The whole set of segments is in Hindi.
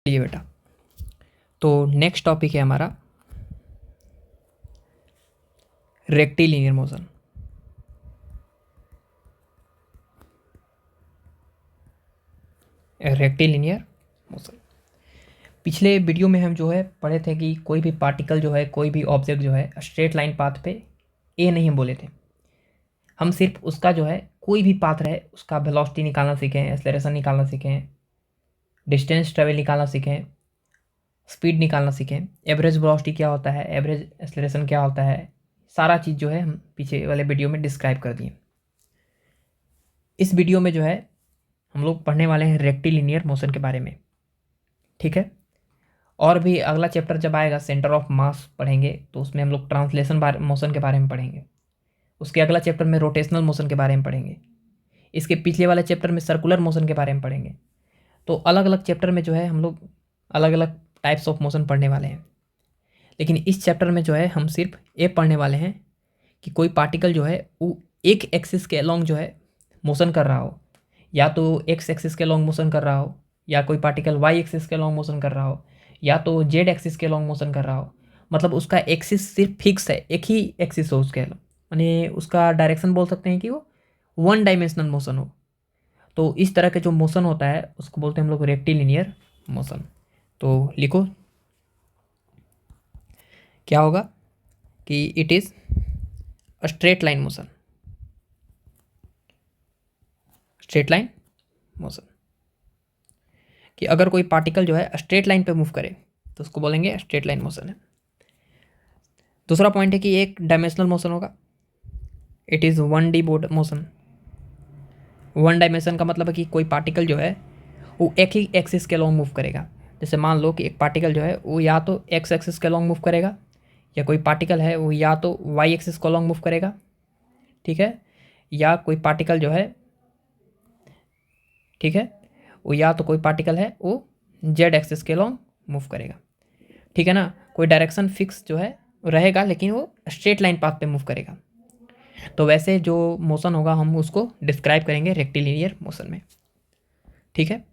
चलिए बेटा, तो नेक्स्ट टॉपिक है हमारा रेक्टिलिनियर मोशन। रेक्टिलिनियर मोशन पिछले वीडियो में हम जो है पढ़े थे कि कोई भी पार्टिकल जो है, कोई भी ऑब्जेक्ट जो है स्ट्रेट लाइन पाथ पे ए नहीं हम बोले थे। हम सिर्फ उसका जो है कोई भी पाथ रहे उसका वेलोसिटी निकालना सीखें, एक्सेलरेशन निकालना सीखें, डिस्टेंस ट्रेवल निकालना सीखें, स्पीड निकालना सीखें, एवरेज वेलोसिटी क्या होता है, एवरेज एक्सेलरेशन क्या होता है, सारा चीज़ जो है हम पीछे वाले वीडियो में डिस्क्राइब कर दिए। इस वीडियो में जो है हम लोग पढ़ने वाले हैं रेक्टिलिनियर मोशन के बारे में, ठीक है। और भी अगला चैप्टर जब आएगा सेंटर ऑफ मास पढ़ेंगे तो उसमें हम लोग ट्रांसलेशन मोशन के बारे में पढ़ेंगे। उसके अगला चैप्टर में रोटेशनल मोशन के बारे में पढ़ेंगे। इसके पिछले वाले चैप्टर में सर्कुलर मोशन के बारे में पढ़ेंगे। तो अलग अलग चैप्टर में जो है हम लोग अलग अलग टाइप्स ऑफ मोशन पढ़ने वाले हैं। लेकिन इस चैप्टर में जो है हम सिर्फ ये पढ़ने वाले हैं कि कोई पार्टिकल जो है वो एक एक्सिस के अलॉन्ग जो है मोशन कर रहा हो, या तो एक्स एक्सिस के अलॉन्ग मोशन कर रहा हो, या कोई पार्टिकल वाई एक्सिस के अलॉन्ग मोशन कर रहा हो, या तो जेड एक्सिस के अलॉन्ग मोशन कर रहा हो। मतलब उसका एक्सिस सिर्फ फिक्स है, एक ही एक्सिस हो उसके अलॉन्ग, यानी उसका डायरेक्शन बोल सकते हैं कि वो वन डायमेंशनल मोशन हो। तो इस तरह के जो मोशन होता है उसको बोलते हैं हम लोग रेक्टिलिनियर मोशन। तो लिखो क्या होगा कि it is a straight line motion. Straight line motion कि अगर कोई पार्टिकल जो है स्ट्रेट लाइन पे मूव करे तो उसको बोलेंगे स्ट्रेट लाइन मोशन है। दूसरा पॉइंट है कि एक डायमेंशनल मोशन होगा, it is 1D board motion. One dimension का मतलब है कि कोई पार्टिकल जो है वो एक ही एक्सिस के लॉन्ग मूव करेगा। जैसे मान लो कि एक पार्टिकल जो है वो या तो एक्स एक्सिस के लॉन्ग मूव करेगा, या कोई पार्टिकल है वो या तो वाई एक्सिस को लॉन्ग मूव करेगा, ठीक है, या कोई पार्टिकल जो है, ठीक है, वो या तो कोई पार्टिकल है वो जेड एक्सिस के लॉन्ग मूव करेगा, ठीक है ना। कोई डायरेक्शन फिक्स जो है रहेगा लेकिन वो स्ट्रेट लाइन पाथ पे मूव करेगा। तो वैसे जो मोशन होगा हम उसको डिस्क्राइब करेंगे रेक्टिलिनियर मोशन में, ठीक है।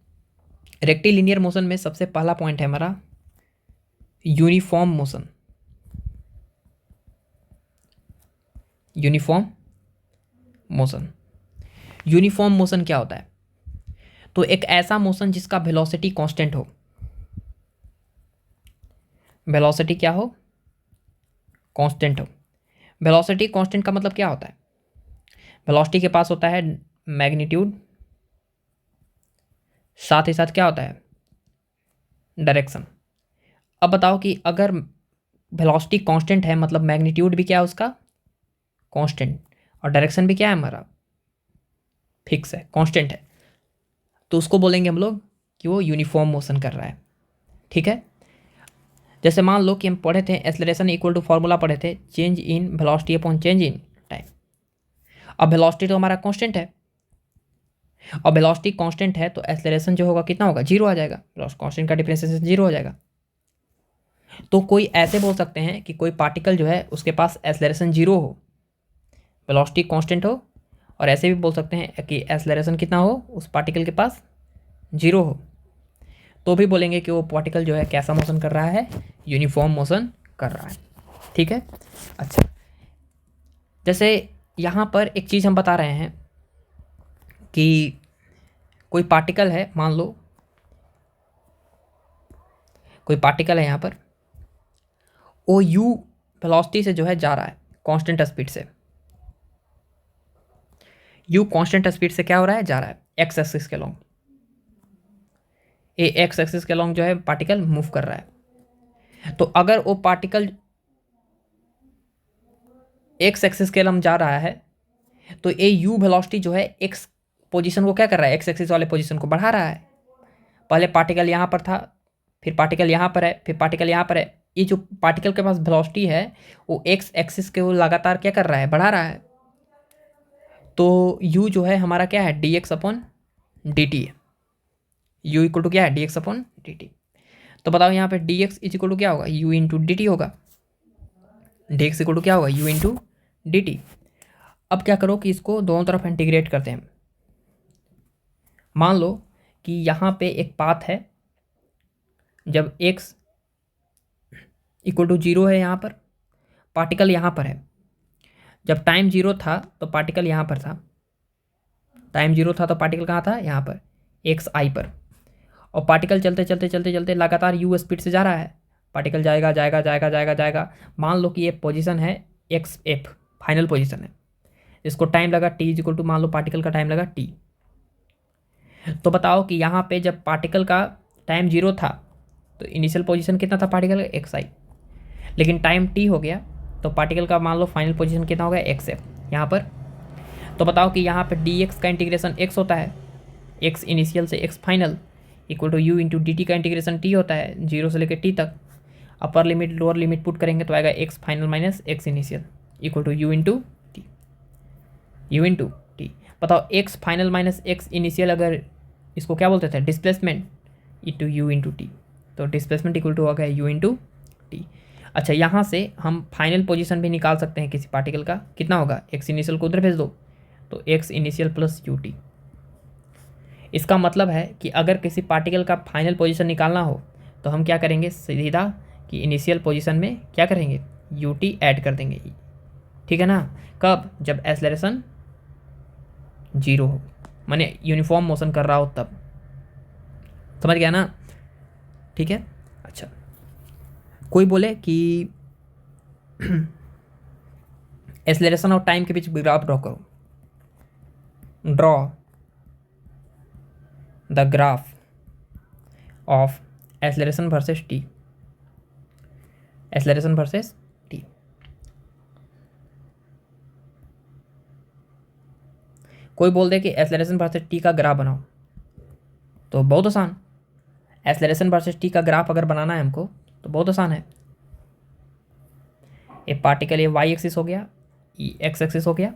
रेक्टिलिनियर मोशन में सबसे पहला पॉइंट है हमारा uniform motion. Uniform motion, uniform motion क्या होता है? तो एक ऐसा मोशन जिसका वेलोसिटी कांस्टेंट हो। वेलोसिटी क्या हो? कांस्टेंट हो। वेलोसिटी कांस्टेंट का मतलब क्या होता है? वेलोसिटी के पास होता है मैग्नीट्यूड, साथ ही साथ क्या होता है? डायरेक्शन। अब बताओ कि अगर वेलोसिटी कांस्टेंट है मतलब मैग्नीट्यूड भी क्या है उसका? कांस्टेंट, और डायरेक्शन भी क्या है हमारा? फिक्स है, कांस्टेंट है। तो उसको बोलेंगे हम लोग कि वो यूनिफॉर्म मोशन कर रहा है, ठीक है। जैसे मान लो कि हम पढ़े थे एक्सेलरेशन इक्वल टू फॉर्मूला पढ़े थे change in velocity upon change in time. अब वेलोसिटी तो हमारा कांस्टेंट है, और वेलोसिटी कांस्टेंट है तो एक्सेलरेशन जो होगा कितना होगा? जीरो आ जाएगा। कांस्टेंट का डिफरेंशिएशन जीरो हो जाएगा। तो कोई ऐसे बोल सकते हैं कि कोई पार्टिकल जो है उसके पास एक्सेलरेशन जीरो हो, वेलोसिटी कांस्टेंट हो, और ऐसे भी बोल सकते हैं कि एक्सेलरेशन कितना हो उस पार्टिकल के पास? जीरो हो। तो भी बोलेंगे कि वो पार्टिकल जो है कैसा मोशन कर रहा है? यूनिफॉर्म मोशन कर रहा है, ठीक है। अच्छा, जैसे यहाँ पर एक चीज़ हम बता रहे हैं कि कोई पार्टिकल है, मान लो कोई पार्टिकल है यहाँ पर, वो यू वेलोसिटी से जो है जा रहा है कांस्टेंट स्पीड से। यू कांस्टेंट स्पीड से क्या हो रहा है? जा रहा है एक्स एक्सिस के लॉन्ग। ए एक्स एक्सिस के लॉन्ग जो है पार्टिकल मूव कर रहा है। तो अगर वो पार्टिकल एक्स एक्सिस के लॉन्ग जा रहा है तो ए यू वेलोसिटी जो है एक्स पोजीशन को क्या कर रहा है? एक्स एक्सिस वाले पोजीशन को बढ़ा रहा है। पहले पार्टिकल यहाँ पर था, फिर पार्टिकल यहाँ पर है, फिर पार्टिकल यहाँ पर है। ये जो पार्टिकल के पास वेलोसिटी है वो एक्स एक्सिस के वो लगातार क्या कर रहा है? बढ़ा रहा है। तो यू जो है हमारा क्या है? D X upon D T है। यू इक्वल टू क्या है? D X upon D T. तो बताओ यहाँ पे D X is equal to क्या होगा? यू इंटू डी टी होगा। डी एक्स इक्वल टू क्या होगा? U into D T. अब क्या करो कि इसको दोनों तरफ इंटीग्रेट करते हैं। मान लो कि यहाँ पे एक पाथ है जब x इक्वल टू 0 है, यहाँ पर पार्टिकल यहाँ पर है। जब टाइम 0 था तो पार्टिकल यहाँ पर था, टाइम 0 था तो पार्टिकल कहाँ था, यहाँ पर एक्स आई पर। और पार्टिकल चलते चलते चलते चलते लगातार यू स्पीड से जा रहा है। पार्टिकल जाएगा जाएगा जाएगा जाएगा जाएगा। मान लो कि ये पोजीशन है एक्स एफ, फाइनल पोजीशन है, इसको टाइम लगा टी इक्वल टू, मान लो पार्टिकल का टाइम लगा टी। तो बताओ कि यहाँ पे जब पार्टिकल का टाइम 0 था तो इनिशियल पोजीशन कितना था पार्टिकल का, एक्स आई। लेकिन टाइम टी हो गया तो पार्टिकल का मान लो फाइनल पोजीशन कितना हो गया, एक्स एफ यहाँ पर। तो बताओ कि यहाँ पे डी एक्स का इंटीग्रेशन एक्स होता है, एक्स इनिशियल से x final equal to u into D t का इंटीग्रेशन टी होता है, 0 से लेकर टी तक। Upper limit lower limit put करेंगे तो आएगा x final minus x initial equal to u into t, u into t. बताओ x final minus x initial, अगर इसको क्या बोलते थे, displacement into u into T, तो डिस्प्लेसमेंट इक्वल टू हो गया यू इंटू टी। अच्छा, यहाँ से हम फाइनल पोजीशन भी निकाल सकते हैं किसी पार्टिकल का, कितना होगा, एक्स इनिशियल को उधर भेज दो तो x initial plus u T. इसका मतलब है कि अगर किसी पार्टिकल का फाइनल पोजीशन निकालना हो तो हम क्या करेंगे, सीधा कि इनिशियल पोजीशन में क्या करेंगे, यू टी ऐड कर देंगे। ठीक है ना, कब, जब एक्सेलरेशन 0 हो, माने यूनिफॉर्म मोशन कर रहा हो तब। समझ गया ना, ठीक है। अच्छा, कोई बोले कि एक्सेलरेशन और टाइम के बीच ग्राफ ड्रॉ करो, draw the graph of acceleration versus t, acceleration versus T. कोई बोल दे कि एक्सेलरेशन वर्सेस टी का ग्राफ बनाओ, तो बहुत आसान, एक्सेलरेशन वर्सेस टी का ग्राफ अगर बनाना है हमको तो बहुत आसान है। ये पार्टिकल ये वाई एक्सिस हो गया, ये एक्स एक्सिस हो गया।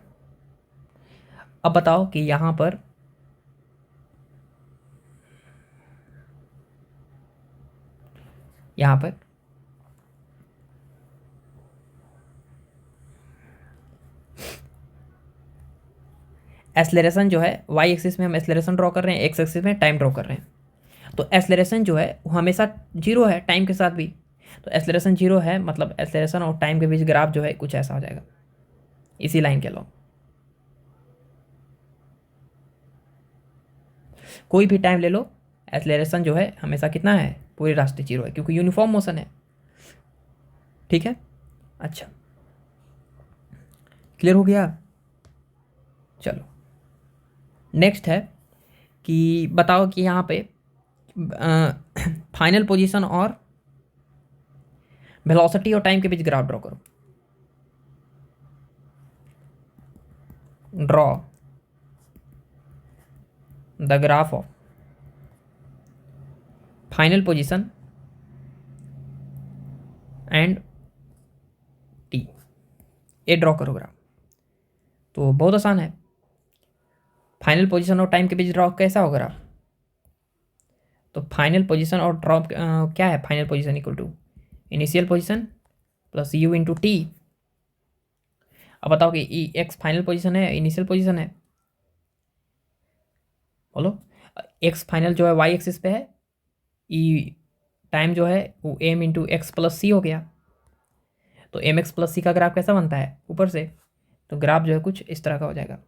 अब बताओ कि यहाँ पर एक्सेलरेशन जो है वाई एक्सिस में हम एक्सेलरेशन ड्रॉ कर रहे हैं, एक्स एक्सिस में टाइम ड्रॉ कर रहे हैं। तो एक्सेलरेशन जो है वो हमेशा 0 है टाइम के साथ भी। तो एक्सेलरेशन 0 है, मतलब एक्सेलरेशन और टाइम के बीच ग्राफ जो है कुछ ऐसा हो जाएगा, इसी लाइन के अलॉन्ग। कोई भी टाइम ले लो, एक्सेलरेशन जो है हमेशा कितना है, पूरे रास्ते 0 है, क्योंकि यूनिफॉर्म मोशन है। ठीक है, अच्छा क्लियर हो गया। चलो नेक्स्ट है कि बताओ कि यहाँ पे फाइनल पोजीशन और वेलोसिटी और टाइम के बीच ग्राफ ड्रॉ करो, draw the graph of final position and T, ये ड्रॉ करो ग्राफ। तो बहुत आसान है, फाइनल पोजीशन और टाइम के बीच ड्रॉ कैसा होगा ग्राफ, तो फाइनल पोजीशन और ड्रॉप क्या है, final position equal to initial position plus U into T. अब बताओ कि ई एक्स फाइनल पोजीशन है, इनिशियल पोजीशन है, बोलो। एक्स फाइनल जो है वाई एक्सिस पे है, ई टाइम जो है वो एम इंटू एक्स प्लस सी हो गया। तो एम एक्स प्लस सी का ग्राफ कैसा बनता है, ऊपर से, तो ग्राफ जो है कुछ इस तरह का हो जाएगा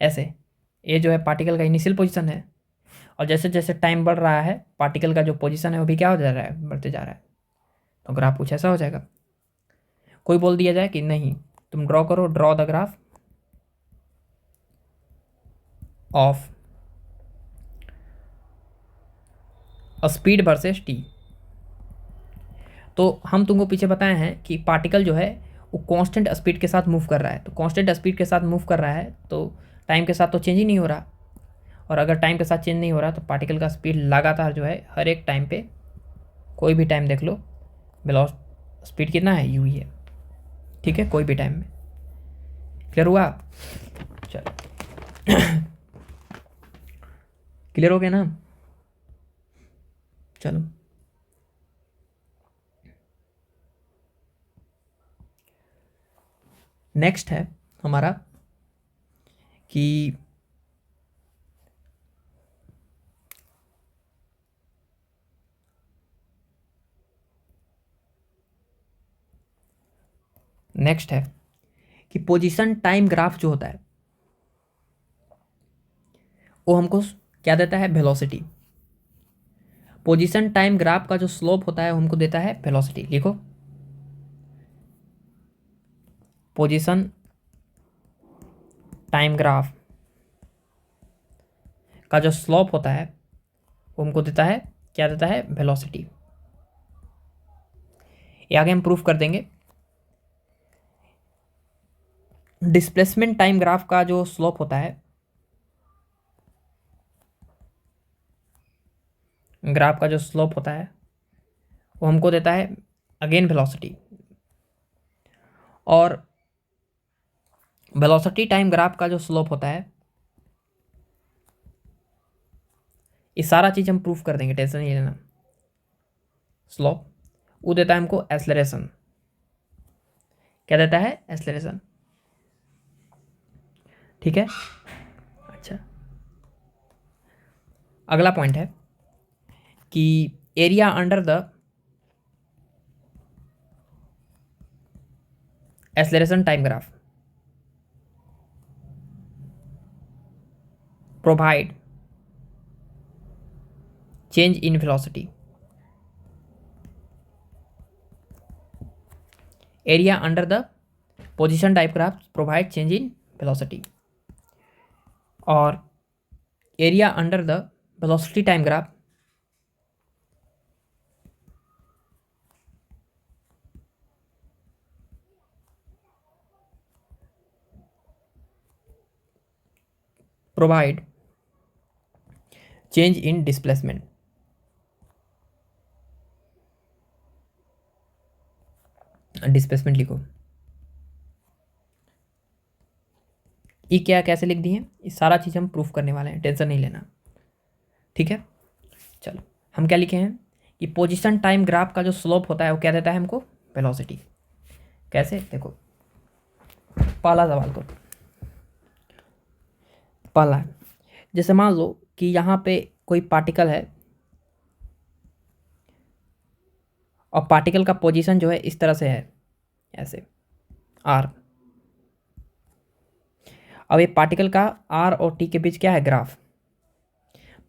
ऐसे। ये जो है पार्टिकल का इनिशियल पोजीशन है, और जैसे जैसे टाइम बढ़ रहा है पार्टिकल का जो पोजीशन है वो भी क्या हो जा रहा है, बढ़ते जा रहा है। तो ग्राफ कुछ ऐसा हो जाएगा। कोई बोल दिया जाए कि नहीं तुम ड्रॉ करो, draw the graph of speed versus T. तो हम तुमको पीछे बताए हैं कि पार्टिकल जो है वो कांस्टेंट स्पीड के साथ मूव कर रहा है। तो कांस्टेंट स्पीड के साथ मूव कर रहा है तो टाइम के साथ तो चेंज ही नहीं हो रहा, और अगर टाइम के साथ चेंज नहीं हो रहा तो पार्टिकल का स्पीड लगातार जो है हर एक टाइम पे, कोई भी टाइम देख लो, वेलोसिटी स्पीड कितना है, यू ही है। ठीक है, कोई भी टाइम में। क्लियर हुआ, चलो क्लियर हो गया ना। चलो नेक्स्ट है हमारा कि नेक्स्ट है कि पोजीशन टाइम ग्राफ जो होता है वो हमको क्या देता है, वेलोसिटी। पोजीशन टाइम ग्राफ का जो स्लोप होता है वो हमको देता है वेलोसिटी। लिखो, पोजीशन टाइम ग्राफ का जो स्लोप होता है वो हमको देता है, क्या देता है, वेलोसिटी। ये आगे हम प्रूफ कर देंगे। डिस्प्लेसमेंट टाइम ग्राफ का जो स्लोप होता है, ग्राफ का जो स्लोप होता है वो हमको देता है अगेन वेलोसिटी। और वेलोसिटी टाइम ग्राफ का जो स्लोप होता है, ये सारा चीज़ हम प्रूफ कर देंगे, टेंशन नहीं लेना। स्लोप वो देता है हमको एक्सेलरेशन। क्या देता है, एक्सेलरेशन। ठीक है। अच्छा, अगला पॉइंट है कि area under the acceleration time graph provide change in velocity. Area under the position time graph provide change in velocity. और area under the velocity time graph provide change in displacement. Displacement लिखो, ये क्या कैसे लिख दिए, ये सारा चीज़ हम प्रूफ करने वाले हैं, टेंशन नहीं लेना। ठीक है, चलो हम क्या लिखे हैं कि पोजीशन टाइम ग्राफ का जो स्लोप होता है वो क्या देता है हमको, वेलोसिटी। कैसे, देखो पहला सवाल को, पहला है, जैसे मान लो कि यहाँ पे कोई पार्टिकल है और पार्टिकल का पोजीशन जो है इस तरह से है, ऐसे आर। अब ये पार्टिकल का आर और टी के बीच क्या है, ग्राफ।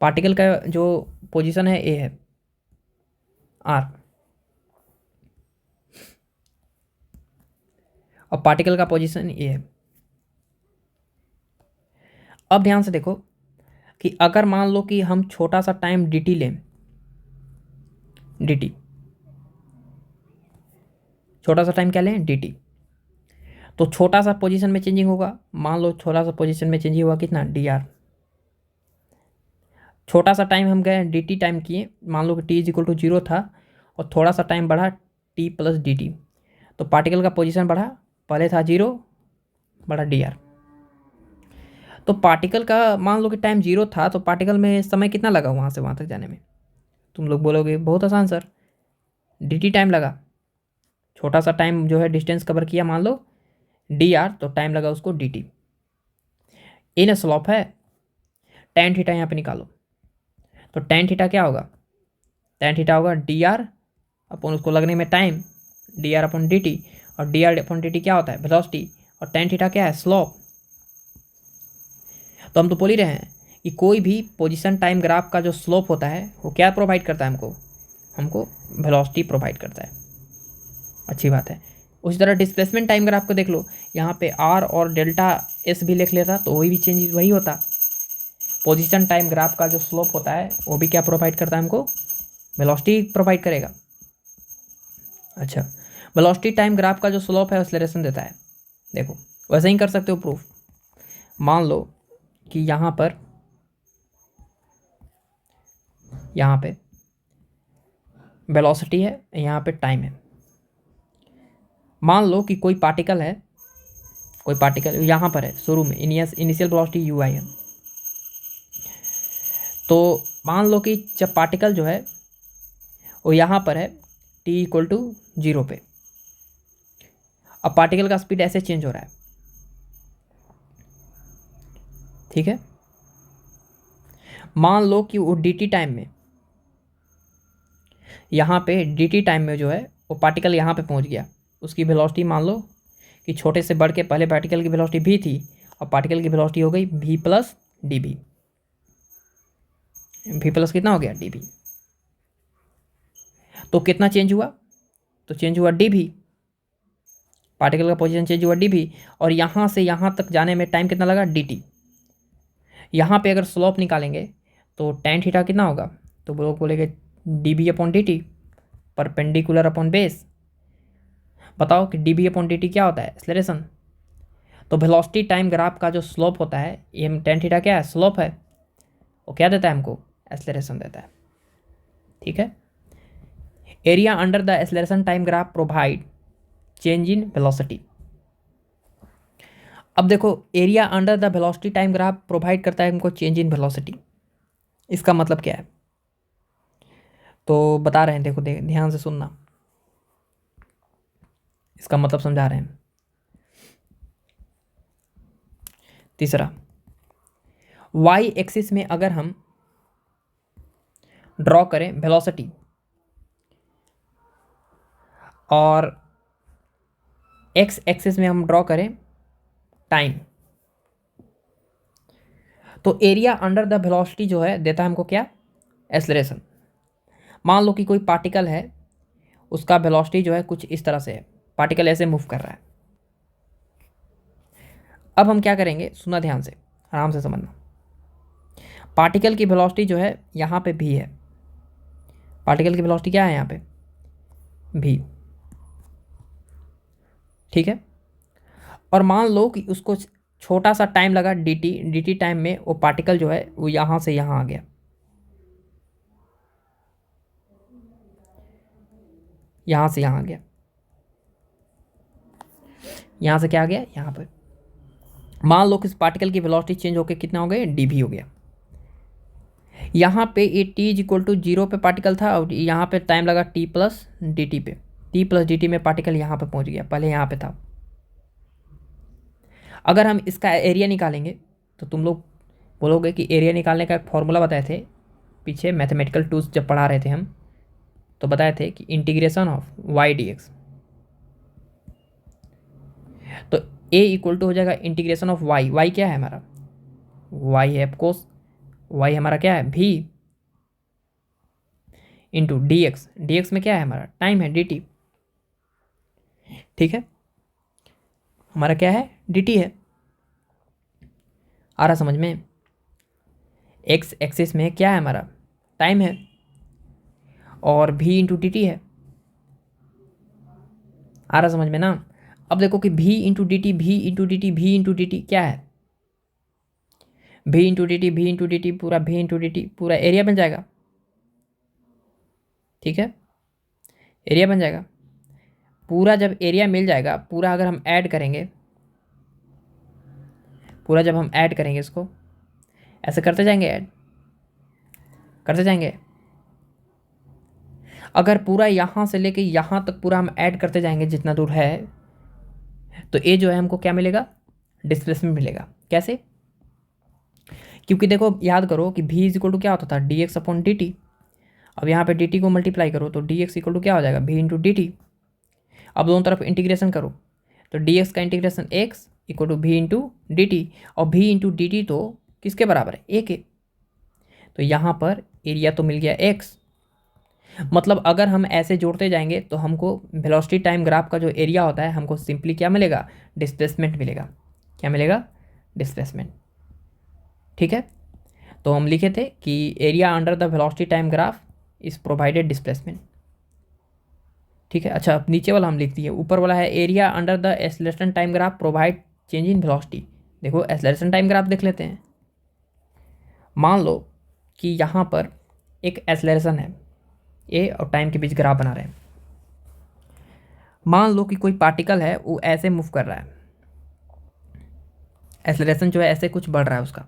पार्टिकल का जो पोजीशन है ए है आर, और पार्टिकल का पोजीशन ए है। अब ध्यान से देखो कि अगर मान लो कि हम छोटा सा टाइम dt लें, dt, छोटा सा टाइम क्या लें, dt, तो छोटा सा पोजीशन में चेंजिंग होगा। मान लो छोटा सा पोजीशन में चेंजिंग हुआ कितना, dr। छोटा सा टाइम हम गए dt टाइम किए, मान लो कि t इज इक्वल टू 0 था और थोड़ा सा टाइम बढ़ा t प्लस dt, तो पार्टिकल का पोजीशन बढ़ा, पहले था 0, बढ़ा dr। तो पार्टिकल का मान लो कि टाइम 0 था तो पार्टिकल में समय कितना लगा वहाँ से वहाँ तक जाने में। तुम लोग बोलोगे बहुत आसान सर, dt टाइम लगा। छोटा सा टाइम जो है डिस्टेंस कवर किया, मान लो dr, तो टाइम लगा उसको dt। इन स्लोप है, tan थीटा यहाँ पे निकालो, तो tan थीटा क्या होगा, tan थीटा होगा dr अपन उसको लगने में टाइम, dr अपन dt, और dr अपन dt क्या होता है, वेलोसिटी, और tan थीटा क्या है, स्लोप। तो हम तो बोल ही रहे हैं कि कोई भी पोजीशन टाइम ग्राफ का जो स्लोप होता है वो क्या प्रोवाइड करता है हमको, हमको वेलोसिटी प्रोवाइड करता है। अच्छी बात है। उसी तरह डिस्प्लेसमेंट टाइम ग्राफ को देख लो, यहाँ पे आर और डेल्टा एस भी लिख लेता तो वही भी चेंज वही होता। पोजीशन टाइम ग्राफ का जो स्लोप होता है वो भी क्या प्रोवाइड करता है हमको, वेलोसिटी प्रोवाइड करेगा। अच्छा, वेलोसिटी टाइम ग्राफ का जो स्लोप है एक्सेलरेशन देता है। देखो वैसे ही कर सकते हो प्रूफ। मान लो कि यहाँ पे वेलोसिटी है, यहाँ पे टाइम है। मान लो कि कोई पार्टिकल है, कोई पार्टिकल यहाँ पर है शुरू में, इनिशियल वेलोसिटी यू आई है। तो मान लो कि जब पार्टिकल जो है वो यहाँ पर है t इक्वल टू 0 पे, अब पार्टिकल का स्पीड ऐसे चेंज हो रहा है। ठीक है, मान लो कि वो dt टाइम में, यहाँ पे dt टाइम में जो है वो पार्टिकल यहाँ पे पहुँच गया, उसकी वेलोसिटी मान लो कि छोटे से बढ़ के पहले पार्टिकल की वेलोसिटी v थी और पार्टिकल की वेलोसिटी हो गई v प्लस डी बी। वी प्लस कितना हो गया डी बी। तो कितना चेंज हुआ, तो चेंज हुआ डी भी, पार्टिकल का पोजीशन चेंज हुआ डी भी। और यहाँ से यहाँ तक जाने में टाइम कितना लगा डी टी। यहाँ पे अगर स्लोप निकालेंगे तो tan थीटा कितना होगा, तो वो लोग बोलेंगे D B upon D T perpendicular upon base. बताओ कि D B upon D T क्या होता है, एक्सेलरेशन। तो वेलोसिटी टाइम ग्राफ का जो स्लोप होता है, ये tan थीटा क्या है, स्लोप है, वो क्या देता है हमको, एक्सेलरेशन देता है। ठीक है। Area under the acceleration time graph provide change in velocity. अब देखो area under the velocity time graph provide करता है हमको चेंज इन वेलोसिटी। इसका मतलब क्या है, तो बता रहे हैं, देखो ध्यान से सुनना, इसका मतलब समझा रहे हैं। तीसरा, वाई एक्सिस में अगर हम ड्रॉ करें वेलोसिटी और एक्स एक्सिस में हम ड्रॉ करें टाइम, तो एरिया अंडर द वेलोसिटी जो है देता है हमको क्या, एक्सेलरेशन। मान लो कि कोई पार्टिकल है, उसका वेलोसिटी जो है कुछ इस तरह से है, पार्टिकल ऐसे मूव कर रहा है। अब हम क्या करेंगे, सुनना ध्यान से, आराम से समझना। पार्टिकल की वेलोसिटी जो है यहाँ पे भी है, पार्टिकल की वेलोसिटी क्या है यहाँ पे भी, ठीक है। और मान लो कि उसको छोटा सा टाइम लगा डी टी टाइम में वो पार्टिकल जो है वो यहाँ से यहाँ आ गया, यहाँ से यहाँ आ गया, यहाँ से क्या आ गया, यहाँ पे। मान लो कि इस पार्टिकल की वेलोसिटी चेंज होकर कितना हो गया, डी भी हो गया। यहाँ पे ये टी इज इक्वल टू 0 पे पार्टिकल था और यहाँ पे टाइम लगा टी प्लस डी टी पे, टी प्लस डी टी में पार्टिकल यहाँ पे पहुँच गया, पहले यहाँ पे था। अगर हम इसका एरिया निकालेंगे तो तुम लोग बोलोगे कि एरिया निकालने का एक फॉर्मूला बताए थे पीछे मैथमेटिकल टूल्स जब पढ़ा रहे थे हम, तो बताए थे कि integration of Y D X. तो ए इक्वल टू हो जाएगा इंटीग्रेशन ऑफ वाई, वाई क्या है हमारा, वाई है ऑफकोर्स, वाई हमारा क्या है भी, into D x, D x में क्या है हमारा टाइम है डी टी, ठीक है, हमारा क्या है डी टी है। आ रहा समझ में, एक्स एक्सिस में क्या है हमारा टाइम है और भी इंटू डी टी है। आ रहा समझ में ना। अब देखो कि भी इंटू डी टी, भी इंटू डी टी, भी इंटू डी टी क्या है, भी इंटू डी टी, भी इंटू डी टी, पूरा भी इंटू डी टी, पूरा एरिया बन जाएगा, ठीक है, एरिया बन जाएगा पूरा। जब एरिया मिल जाएगा पूरा, अगर हम ऐड करेंगे पूरा, जब हम ऐड करेंगे इसको ऐसे करते जाएंगे, ऐड करते जाएंगे, अगर पूरा यहाँ से लेके यहाँ तक पूरा हम ऐड करते जाएंगे जितना दूर है, तो ये जो है हमको क्या मिलेगा, डिस्प्लेसमेंट मिलेगा। कैसे, क्योंकि देखो याद करो कि v इज इक्वल टू क्या होता था, D X upon D T. अब यहाँ पे डी टी को मल्टीप्लाई करो तो डी एक्स इक्वल टू क्या हो जाएगा, v इंटू डी टी। अब दोनों तरफ इंटीग्रेशन करो तो डी एक्स का integration x equal to V into D T, और v इंटू डी टी तो किसके बराबर है, a के। तो यहाँ पर एरिया तो मिल गया x। मतलब अगर हम ऐसे जोड़ते जाएंगे तो हमको वेलोसिटी टाइम ग्राफ का जो एरिया होता है हमको सिंपली क्या मिलेगा, डिस्प्लेसमेंट मिलेगा। क्या मिलेगा, डिस्प्लेसमेंट, ठीक है। तो हम लिखे थे कि area under the velocity time graph is provided displacement, ठीक है। अच्छा अब नीचे वाला हम लिख दिए, ऊपर वाला है area under the acceleration time graph provide change in velocity. देखो एक्सेलरेशन टाइम ग्राफ देख लेते हैं। मान लो कि यहाँ पर एक एक्सेलरेशन है, ए और टाइम के बीच ग्राफ बना रहे हैं। मान लो कि कोई पार्टिकल है वो ऐसे मूव कर रहा है, एक्सेलरेशन जो है ऐसे कुछ बढ़ रहा है उसका।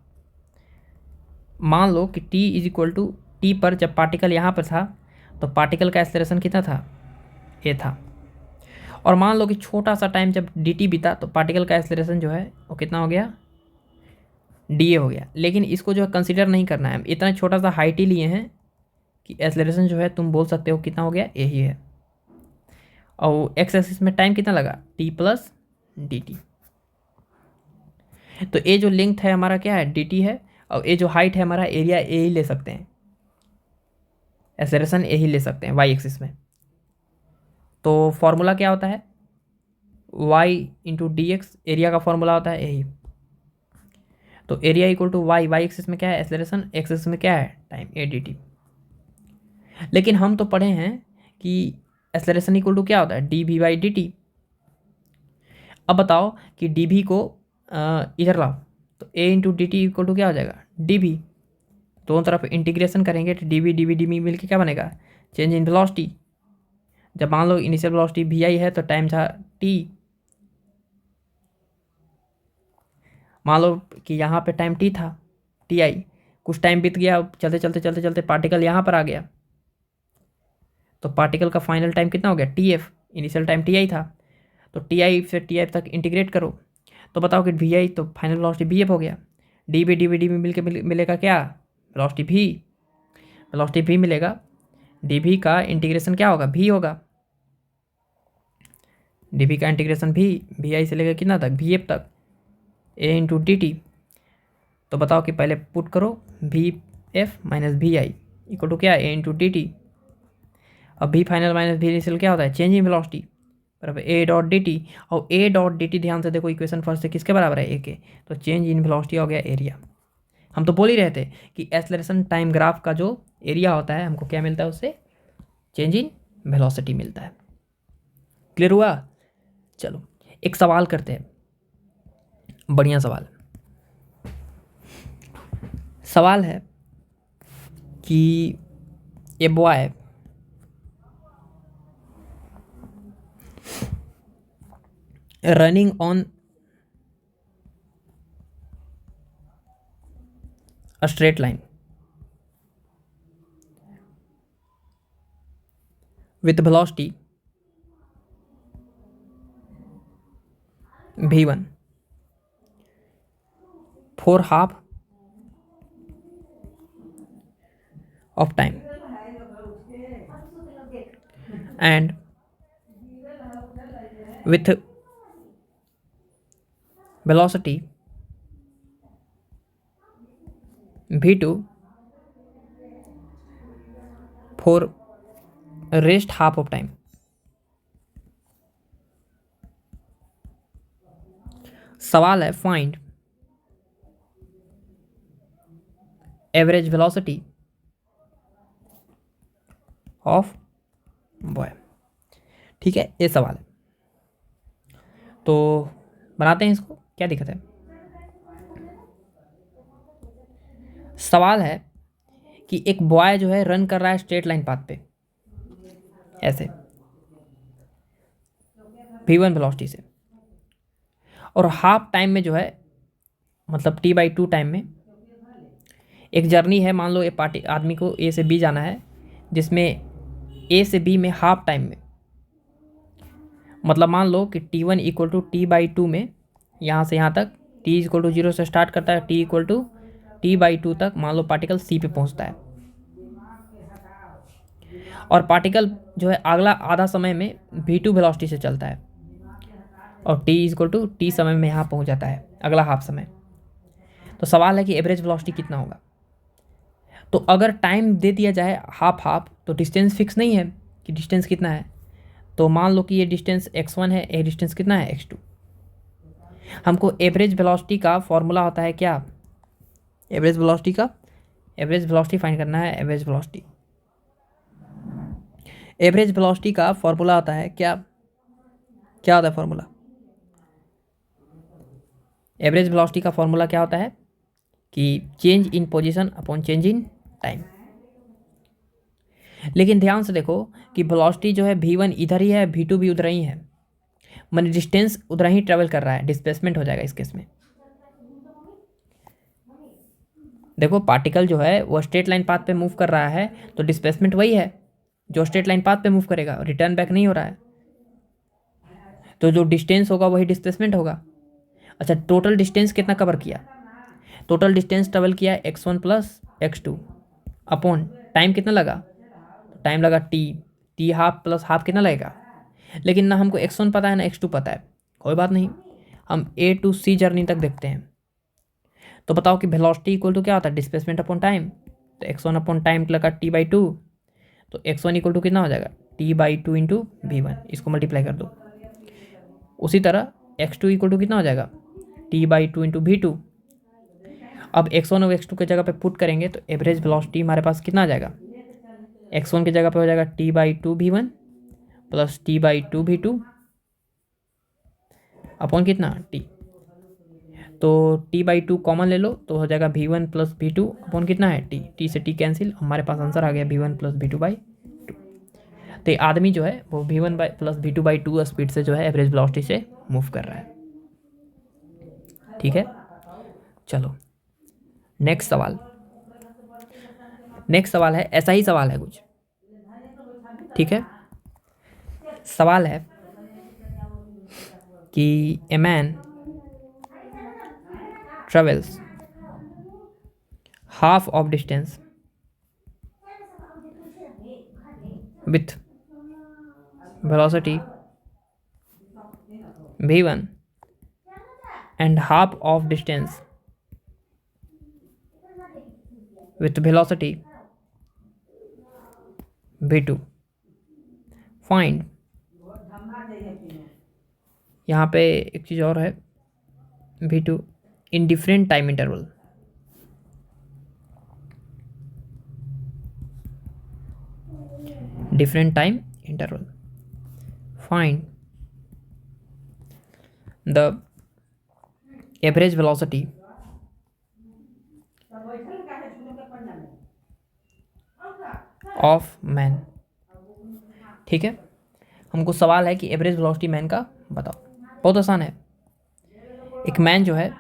मान लो कि t is equal to T पर जब पार्टिकल यहाँ पर था तो पार्टिकल का एक्सेलरेशन कितना था, ए था। और मान लो कि छोटा सा टाइम जब डी टी बीता तो पार्टिकल का एक्सेलरेशन जो है वो कितना हो गया, डी ए हो गया। लेकिन इसको जो है कंसिडर नहीं करना है, इतना छोटा सा हाइट ही लिए हैं कि एक्सेलरेशन जो है तुम बोल सकते हो कितना हो गया, ए ही है। और एक्स एक्सिस में टाइम कितना लगा, टी प्लस डी टी। तो ये जो लेंथ है हमारा क्या है, डी टी है, और ये जो हाइट है हमारा एरिया ए ही ले सकते हैं, एक्सेलरेशन ए ही ले सकते हैं वाई एक्सिस में। तो फॉर्मूला क्या होता है, Y into D X, area का फॉर्मूला होता है यही। तो area equal to Y, Y axis में क्या है एक्सेलरेशन, एक्स एक्सिस में क्या है टाइम, ए डी टी। लेकिन हम तो पढ़े हैं कि एक्सेलरेशन इक्वल टू क्या होता है, d v by d T. अब बताओ कि डी वी को इधर लाओ, तो a into D T equal to क्या हो जाएगा, डी वी। दोनों तरफ इंटीग्रेशन करेंगे तो डी वी मिल के क्या बनेगा, चेंज इन वेलोसिटी। जब मान लो इनिशियल वेलोसिटी वी आई है तो टाइम था टी, मान लो कि यहाँ पे टाइम टी था, टी आई, कुछ टाइम बीत गया, चलते चलते चलते चलते पार्टिकल यहाँ पर आ गया, तो पार्टिकल का फाइनल टाइम कितना हो गया, T F. Initial time T I था, तो टी आई से टी एफ तक इंटीग्रेट करो, तो बताओ कि वी आई तो फाइनल वेलोसिटी वी एफ हो गया। डी वी मिलेगा क्या, वेलोसिटी वी, वेलोसिटी वी मिलेगा, डी वी का इंटीग्रेशन क्या होगा, वी होगा, डी वी का इंटीग्रेशन वी आई से लेकर कितना तक, वी एफ तक, ए इंटू डी टी। तो बताओ कि पहले पुट करो V F minus V I equal to क्या, ए इंटू डी टी। अब V final minus V initial क्या होता है, चेंज इन वेलोसिटी बराबर ए डॉट डी टी। और ए डॉट डी टी ध्यान से देखो इक्वेशन फर्स्ट से किसके बराबर है, ए के, तो चेंज इन वेलोसिटी हो गया एरिया। हम तो बोल ही रहे थे कि एक्सेलरेशन टाइम ग्राफ का जो एरिया होता है हमको क्या मिलता है, उससे चेंज इन वेलोसिटी मिलता है। क्लियर हुआ। चलो एक सवाल करते हैं, बढ़िया सवाल। सवाल है कि a boy running on a straight line with velocity v1 for half of time and with velocity v2 for rest half of time। सवाल है find average velocity of boy. ठीक है, ये सवाल है, तो बनाते हैं इसको, क्या दिक्कत है। सवाल है कि एक बॉय जो है रन कर रहा है स्ट्रेट लाइन पाथ पे ऐसे v1 वेलोसिटी से, और हाफ टाइम में जो है मतलब t/2 टाइम में एक जर्नी है, मान लो ये पार्टी आदमी को ए से बी जाना है, जिसमें ए से बी में हाफ टाइम में, मतलब मान लो कि t1 इक्वल टू t/2 में यहाँ से यहाँ तक, t इक्वल टू 0 से स्टार्ट करता है, t इक्वल टू t/2 तक मान लो पार्टिकल सी पे पहुँचता है, और पार्टिकल जो है अगला आधा समय में v2 वेलोसिटी से चलता है, और t इक्वल टू t समय में यहाँ पहुँच जाता है अगला हाफ समय। तो सवाल है कि एवरेज वेलोसिटी कितना होगा। तो अगर टाइम दे दिया जाए हाफ हाफ, तो डिस्टेंस फिक्स नहीं है कि डिस्टेंस कितना है, तो मान लो कि ये डिस्टेंस x1 है, ये डिस्टेंस कितना है x2। हमको एवरेज वेलोसिटी का फॉर्मूला होता है क्या, एवरेज वेलोसिटी फाइंड करना है। एवरेज वेलोसिटी का फॉर्मूला होता है क्या, क्या होता है फॉर्मूला, एवरेज वेलोसिटी का फॉर्मूला क्या होता है कि change in position upon change in time. लेकिन ध्यान से देखो कि वेलोसिटी जो है v1 इधर ही है, v2 भी उधर ही है, माने डिस्टेंस उधर ही ट्रेवल कर रहा है, डिस्प्लेसमेंट हो जाएगा इस केस में। देखो पार्टिकल जो है वो स्ट्रेट लाइन पाथ पे मूव कर रहा है, तो डिस्प्लेसमेंट वही है जो स्ट्रेट लाइन पाथ पे मूव करेगा, रिटर्न बैक नहीं हो रहा है, तो जो डिस्टेंस होगा वही डिस्प्लेसमेंट होगा। अच्छा, टोटल डिस्टेंस कितना कवर किया, टोटल डिस्टेंस ट्रेवल किया x1 plus x2 upon time कितना लगा, टाइम लगा t हाफ प्लस हाफ कितना लगेगा। लेकिन ना हमको x1 पता है ना x2 पता है, कोई बात नहीं, हम ए टू सी जर्नी तक देखते हैं। तो बताओ कि वेलोसिटी इक्वल टू क्या होता है, डिस्प्लेसमेंट अपॉन टाइम। तो x1 अपॉन टाइम लगा t/2, तो x1 इक्वल टू कितना हो जाएगा, t/2 इंटू v1, इसको मल्टीप्लाई कर दो। उसी तरह x2 इक्वल टू कितना हो जाएगा, t/2 इंटू v2। अब x1 और x2 के जगह पे पुट करेंगे तो एवरेज वेलोसिटी हमारे पास कितना आ जाएगा, x1 की जगह पे हो जाएगा t/2 v1 plus t/2 v2 upon कितना t। तो t/2 कॉमन ले लो तो हो जाएगा v1 प्लस v2 अपॉन कितना है t से t कैंसिल, हमारे पास आंसर आ गया v1 प्लस v2/2। तो ये आदमी जो है वो v1 प्लस v2/2 स्पीड से जो है एवरेज वेलोसिटी से मूव कर रहा है। ठीक है, चलो नेक्स्ट सवाल। नेक्स्ट सवाल है, ऐसा ही सवाल है कुछ। ठीक है, सवाल है कि a man travels half of distance with velocity v1 and half of distance with velocity v2, find। यहाँ पे एक चीज़ और है, v2 in different time interval। different time interval, find the average velocity of man। ठीक है, हमको सवाल है कि एवरेज वेलोसिटी मैन का बताओ। बहुत आसान है, एक मैन जो है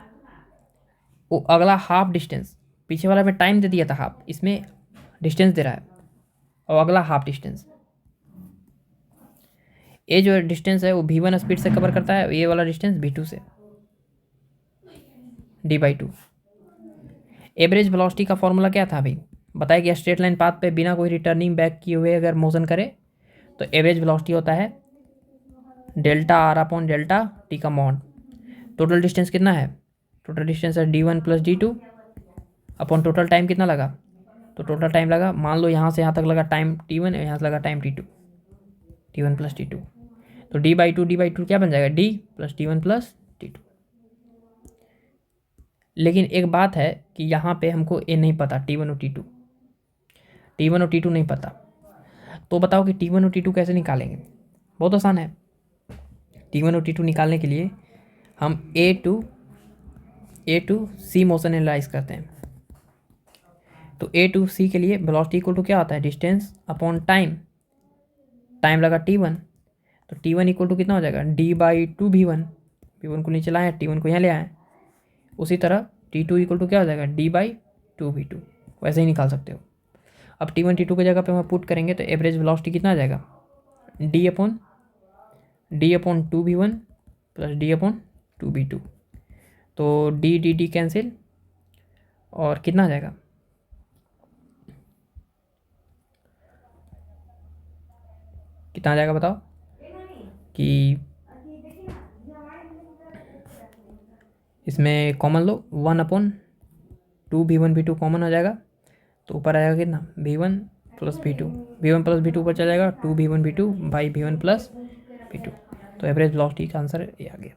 वो अगला हाफ डिस्टेंस, पीछे वाला में टाइम दे दिया था हाफ, इसमें डिस्टेंस दे रहा है और अगला हाफ डिस्टेंस। ये जो डिस्टेंस है वो v1 स्पीड से कवर करता है, ये वाला डिस्टेंस v2 से, d/2। एवरेज वेलोसिटी का फॉर्मूला क्या था अभी बताया गया, स्ट्रेट लाइन पाथ पे बिना कोई रिटर्निंग बैक किए हुए अगर मोशन करे तो एवरेज वेलोसिटी होता है delta r upon delta t का मॉड। टोटल डिस्टेंस कितना है, टोटल डिस्टेंस है d1 plus d2 upon total time कितना लगा, तो टोटल टाइम लगा, मान लो यहाँ से यहाँ तक लगा टाइम t1 और यहाँ से लगा time t2, t1 plus t2, तो d/2 क्या बन जाएगा, d plus t1 plus t2। लेकिन एक बात है कि यहाँ पे हमको ये नहीं पता t1 और t2 नहीं पता। तो बताओ कि t1 और t2 कैसे निकालेंगे। बहुत आसान है, t1 और t2 निकालने के लिए हम ए टू सी मोशन एनालाइज करते हैं। तो ए टू सी के लिए वेलोसिटी इक्वल टू क्या होता है, डिस्टेंस अपॉन टाइम, टाइम लगा t1, तो t1 इक्वल टू कितना हो जाएगा, d/2 v1 को नीचे लाए, t1 को यहाँ ले आए। उसी तरह t2 इक्वल टू क्या हो जाएगा, d/2 v2, वैसे ही निकाल सकते हो। अब t1 t2 की जगह पे हम पुट करेंगे तो एवरेज वेलोसिटी कितना आ जाएगा, d/2 v1 plus d/2 v2, तो d कैंसिल और कितना आ जाएगा, कितना आ जाएगा बताओ कि इसमें कॉमन लो, 1/2 v1 v2 कॉमन हो जाएगा, तो ऊपर आएगा कितना, v1 प्लस v2 ऊपर चला जाएगा, 2 v1 v2 by v1 plus v2। तो एवरेज वेलोसिटी का आंसर ये आ गया।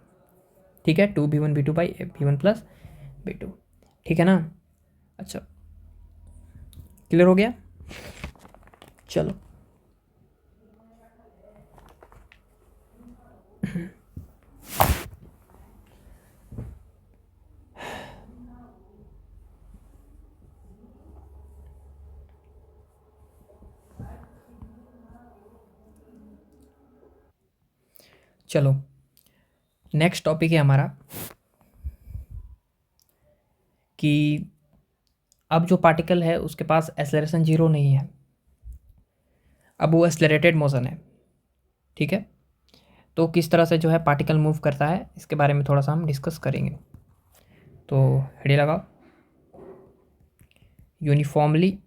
ठीक है, 2 v1 v2 by v1 plus v2। ठीक है ना, अच्छा क्लियर हो गया। चलो चलो नेक्स्ट टॉपिक है हमारा कि अब जो पार्टिकल है उसके पास एक्सेलरेशन 0 नहीं है, अब वो एक्सेलरेटेड मोशन है। ठीक है, तो किस तरह से जो है पार्टिकल मूव करता है इसके बारे में थोड़ा सा हम डिस्कस करेंगे। तो हेडे लगाओ, uniformly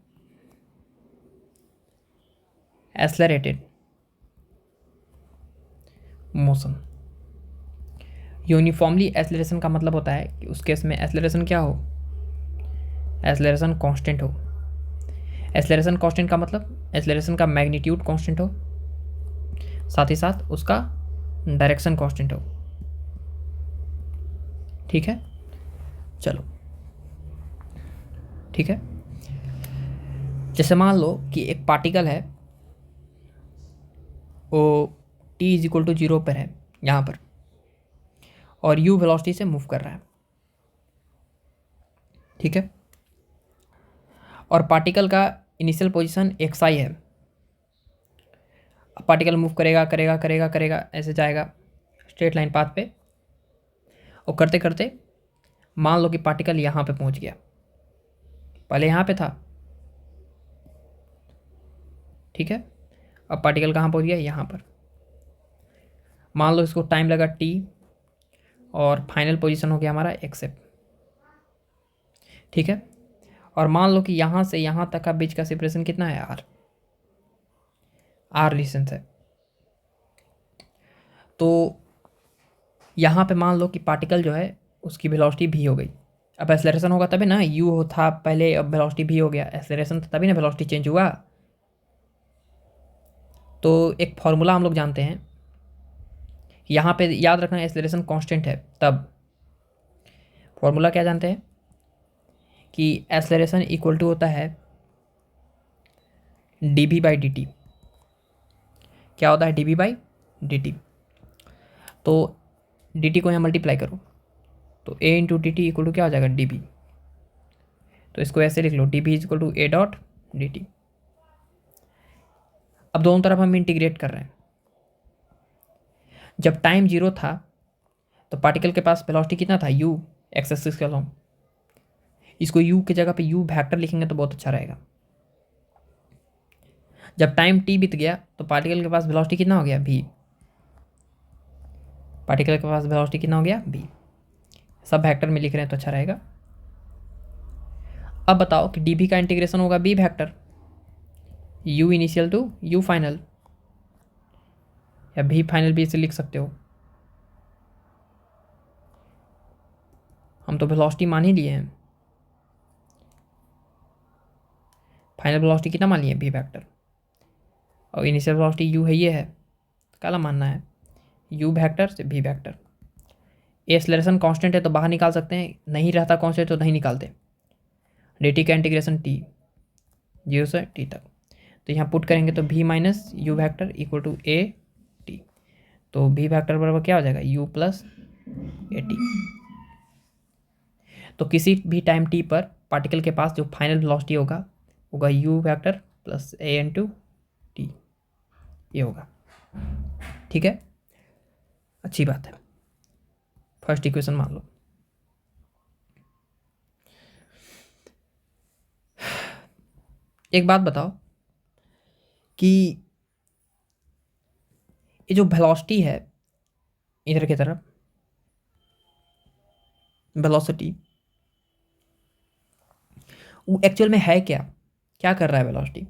accelerated motion. Uniformly acceleration का मतलब होता है कि उस केस में एक्सेलरेशन क्या हो, एक्सेलरेशन कांस्टेंट हो। एक्सेलरेशन कांस्टेंट का मतलब एक्सेलरेशन का मैग्नीट्यूड कांस्टेंट हो, साथ ही साथ उसका डायरेक्शन कांस्टेंट हो। ठीक है, चलो ठीक है। जैसे मान लो कि एक पार्टिकल है, वो t इज इक्वल टू 0 पर है यहाँ पर, और u वेलोसिटी से मूव कर रहा है। ठीक है, और पार्टिकल का इनिशियल पोजीशन xi है। अब पार्टिकल मूव करेगा करेगा करेगा करेगा, ऐसे जाएगा स्ट्रेट लाइन पाथ पे, और करते करते मान लो कि पार्टिकल यहाँ पे पहुँच गया, पहले यहाँ पे था। ठीक है, अब पार्टिकल कहाँ पहुँच गया, यहाँ पर। मान लो इसको टाइम लगा t, और फाइनल पोजीशन हो गया हमारा xf। ठीक है, और मान लो कि यहाँ से यहाँ तक का बीच का सेपरेशन कितना है, r डिस्टेंस है। तो यहाँ पे मान लो कि पार्टिकल जो है उसकी वेलोसिटी v हो गई। अब एक्सेलरेशन होगा तभी ना, u था पहले, अब वेलोसिटी v हो गया, एक्सेलरेशन था तभी ना वेलोसिटी चेंज हुआ। तो एक फॉर्मूला हम लोग जानते हैं, यहाँ पे याद रखना एक्सेलरेशन कांस्टेंट है, तब फॉर्मूला क्या जानते हैं कि एक्सेलरेशन इक्वल टू होता है dv/dt। क्या होता है dv/dt? तो dt को यहाँ मल्टीप्लाई करो, तो a into D T equal to क्या हो जाएगा, dv। तो इसको ऐसे लिख लो, dv is equal to a.dt। अब दोनों तरफ हम इंटीग्रेट कर रहे हैं। जब टाइम 0 था तो पार्टिकल के पास वेलोसिटी कितना था, u, एक्स एक्सिस के अलॉन्ग। इसको u की जगह पे u वेक्टर लिखेंगे तो बहुत अच्छा रहेगा। जब टाइम t बीत गया तो पार्टिकल के पास वेलोसिटी कितना हो गया, v। पार्टिकल के पास वेलोसिटी कितना हो गया, v। सब वेक्टर में लिख रहे हैं तो अच्छा रहेगा। अब बताओ कि dv का इंटीग्रेशन होगा b vector, u initial to u final, या v फाइनल भी इसे लिख सकते हो। हम तो वेलोसिटी मान ही लिए हैं, फाइनल वेलोसिटी कितना मान लिए, v वेक्टर, और इनिशियल वेलोसिटी u है, ये है, काला मानना है u वेक्टर से v वेक्टर। एक्सेलरेशन कांस्टेंट है तो बाहर निकाल सकते हैं, नहीं रहता कांस्टेंट तो नहीं निकालते। dt का इंटीग्रेशन t 0 से t तक, तो यहाँ पुट करेंगे तो v minus you vector equal to a t। तो v वैक्टर बराबर क्या हो जाएगा, u प्लस ए टी। तो किसी भी टाइम t पर पार्टिकल के पास जो फाइनल वेलोसिटी होगा u vector plus a into T, ये होगा। ठीक है, अच्छी बात है। फर्स्ट इक्वेशन मान लो। एक बात बताओ कि ये जो वेलोसिटी है इधर की तरफ, वेलोसिटी वो एक्चुअल में है क्या, क्या कर रहा है वेलोसिटी?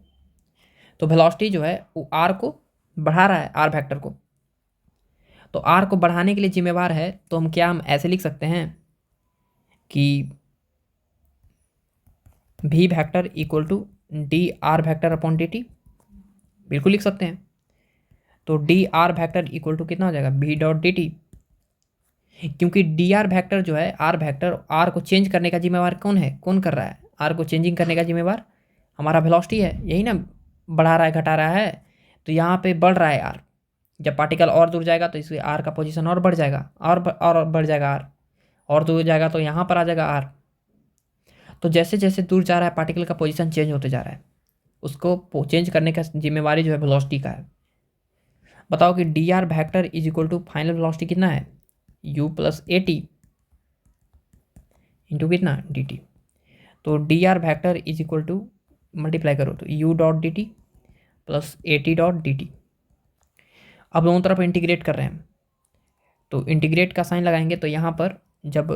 तो वेलोसिटी जो है वो आर को बढ़ा रहा है, आर वेक्टर को। तो आर को बढ़ाने के लिए जिम्मेवार है, तो हम ऐसे लिख सकते हैं कि V vector equal to D R vector upon D T, बिल्कुल लिख सकते हैं। तो D R vector equal to कितना हो जाएगा, बी डॉट डी टी, क्योंकि डी आर वेक्टर जो है, आर वेक्टर, आर को चेंज करने का जिम्मेवार कौन है, कौन कर रहा है, आर को चेंजिंग करने का जिम्मेवार हमारा वेलोसिटी है, यही ना बढ़ा रहा है घटा रहा है। तो यहाँ पे बढ़ रहा है आर, जब पार्टिकल और दूर जाएगा तो इसके आर का पोजीशन और बढ़ जाएगा, और बढ़ जाएगा आर, और दूर जाएगा तो यहाँ पर आ जाएगा आर। तो जैसे जैसे दूर जा रहा है पार्टिकल का पोजीशन चेंज होते जा रहा है, उसको चेंज करने का जिम्मेवारी जो है वेलोसिटी का है। बताओ कि D R vector is equal to final velocity कितना है, u प्लस ए टी इंटू कितना, डी टी। तो D R vector is equal to multiply करो तो u dot D T plus ए टी डॉट डी टी। अब दोनों तरफ इंटीग्रेट कर रहे हैं, तो इंटीग्रेट का साइन लगाएंगे तो यहाँ पर जब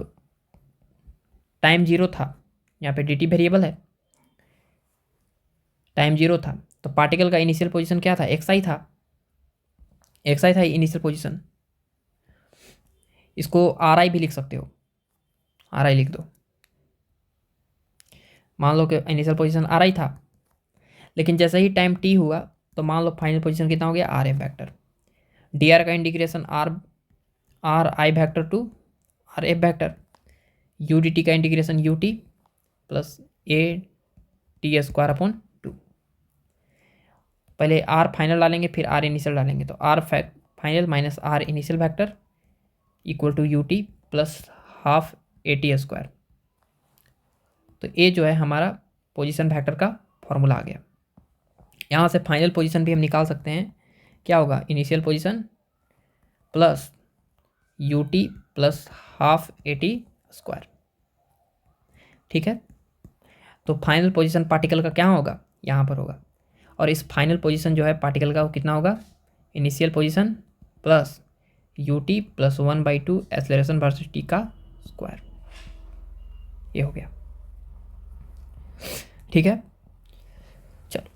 टाइम 0 था, यहाँ पे डी टी वेरिएबल है, टाइम 0 था तो पार्टिकल का इनिशियल पोजीशन क्या था, एक्स आई था, एक्स आई था इनिशियल पोजीशन। इसको आर आई भी लिख सकते हो, आर आई लिख दो। मान लो कि इनिशियल पोजीशन आर आई था, लेकिन जैसे ही टाइम टी हुआ तो मान लो फाइनल पोजीशन कितना हो गया, r f vector. D r का integration r i vector to r f vector, u d t का इंटीग्रेशन यू टी प्लस ए टी स्क्वायर अपॉन टू। पहले आर फाइनल डालेंगे फिर आर इनिशियल डालेंगे, तो r final minus r initial vector equal to U T plus half a t square. तो ये जो है हमारा पोजीशन वैक्टर का फॉर्मूला आ गया। यहाँ से फाइनल पोजीशन भी हम निकाल सकते हैं, क्या होगा, initial position plus u T plus half a t square. ठीक है, तो फाइनल पोजीशन पार्टिकल का क्या होगा, यहाँ पर होगा। और इस फाइनल पोजीशन जो है पार्टिकल का वो कितना होगा, initial position plus u T plus 1/2 acceleration versus T का स्क्वायर। ये हो गया। ठीक है, चलो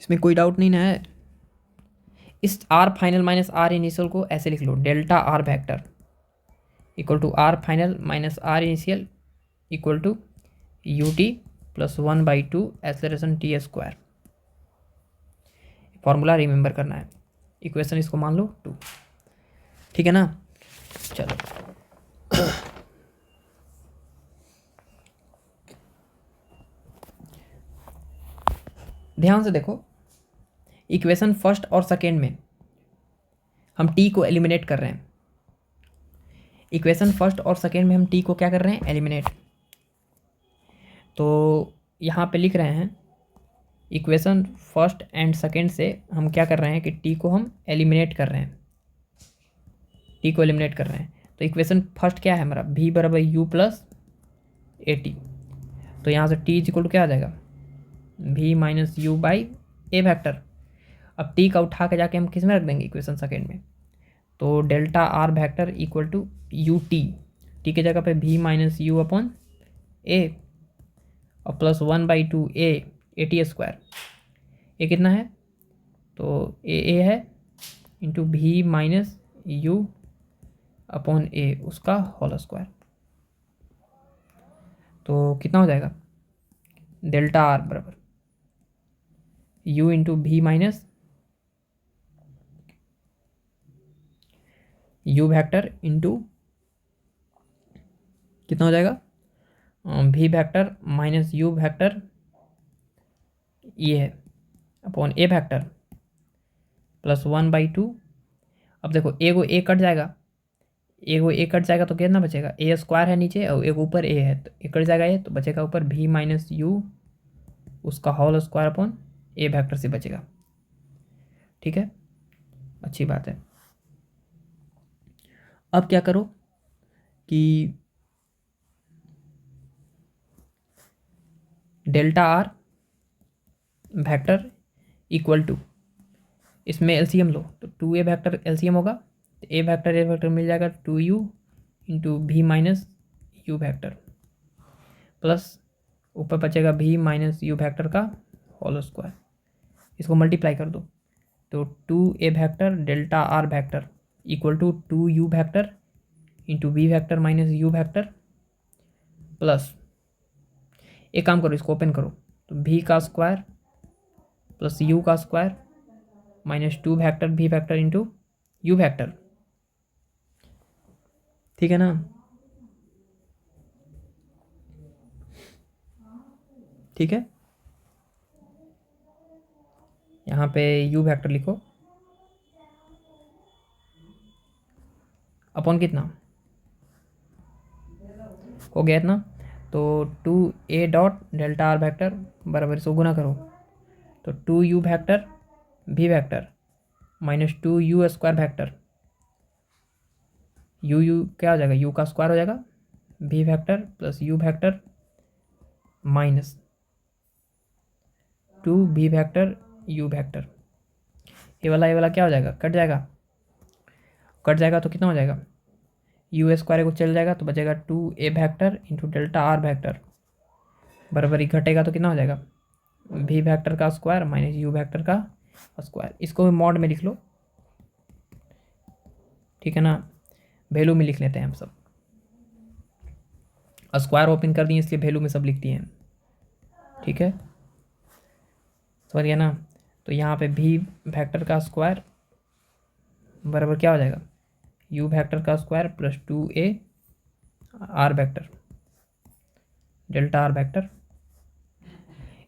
इसमें कोई डाउट नहीं ना है। इस r final minus r initial को ऐसे लिख लो, delta are vector equal to r final minus r initial equal to U T plus 1/2 acceleration t square. Formula remember करना है, इक्वेशन इसको मान लो 2। ठीक है ना, चलो ध्यान से देखो, इक्वेशन फर्स्ट और सेकेंड में हम टी को एलिमिनेट कर रहे हैं। इक्वेशन फर्स्ट और सेकेंड में हम टी को क्या कर रहे हैं, एलिमिनेट। तो यहाँ पे लिख रहे हैं इक्वेशन फर्स्ट एंड सेकेंड से हम क्या कर रहे हैं कि टी को हम एलिमिनेट कर रहे हैं, टी को एलिमिनेट कर रहे हैं। तो इक्वेशन फर्स्ट क्या है हमारा, v बराबर यू प्लस ए टी। तो यहाँ से टी इज इक्वल टू क्या आ जाएगा, v minus you by A vector. अब टी का उठा के जाके हम किस में रख देंगे, इक्वेशन सेकेंड में। तो delta are vector equal to U T, T की जगह पे v minus you upon A और प्लस 1/2 ए टी स्क्वायर। ये कितना है, तो ए है into we minus you upon a उसका होल स्क्वायर। तो कितना हो जाएगा, डेल्टा आर बराबर u into we minus you vector into कितना हो जाएगा, we vector minus you vector ये है अपॉन ए वैक्टर प्लस 1/2। अब देखो एगो ए कट जाएगा, एगो ए कट जाएगा तो कितना बचेगा, ए स्क्वायर है नीचे और एक ऊपर ए है, तो ए कट जाएगा ए, तो बचेगा ऊपर वी माइनस यू उसका होल स्क्वायर अपॉन ए वैक्टर से बचेगा। ठीक है, अच्छी बात है। अब क्या करो कि delta are vector equal to, इसमें एलसीएम लो तो 2a वैक्टर एलसीएम होगा, तो ए वैक्टर मिल जाएगा 2u into we minus you vector plus ऊपर बचेगा v माइनस यू वैक्टर का होल स्क्वायर। इसको मल्टीप्लाई कर दो तो 2a vector delta are vector equal to 2u vector into V vector minus you vector plus, एक काम करो इसको ओपन करो, तो v का स्क्वायर प्लस u का square minus 2 vector V vector into U vector. ठीक है ना, ठीक है, यहाँ पे u वैक्टर लिखो अपॉन कितना हो गया इतना, तो 2a dot delta R vector बराबर इसको गुना करो, तो 2u vector V vector minus 2u square vector, U क्या हो जाएगा, u का स्क्वायर हो जाएगा we vector plus U vector minus 2v vector U vector. ये वाला क्या हो जाएगा, कट जाएगा, कट जाएगा तो कितना हो जाएगा, यू स्क्वायर को चल जाएगा तो बचेगा 2a vector into delta R vector बराबर ही घटेगा तो कितना हो जाएगा, v वैक्टर का स्क्वायर माइनस यू वैक्टर का स्क्वायर। इसको भी मॉड में लिख लो, ठीक है ना। वैल्यू में लिख लेते हैं हम सब। स्क्वायर ओपन कर दिए इसलिए वैल्यू में सब लिख दिए हैं, ठीक है, समझ गया ना। तो यहाँ पे भी वेक्टर का स्क्वायर बराबर क्या हो जाएगा, यू वेक्टर का square plus 2a R vector delta R vector.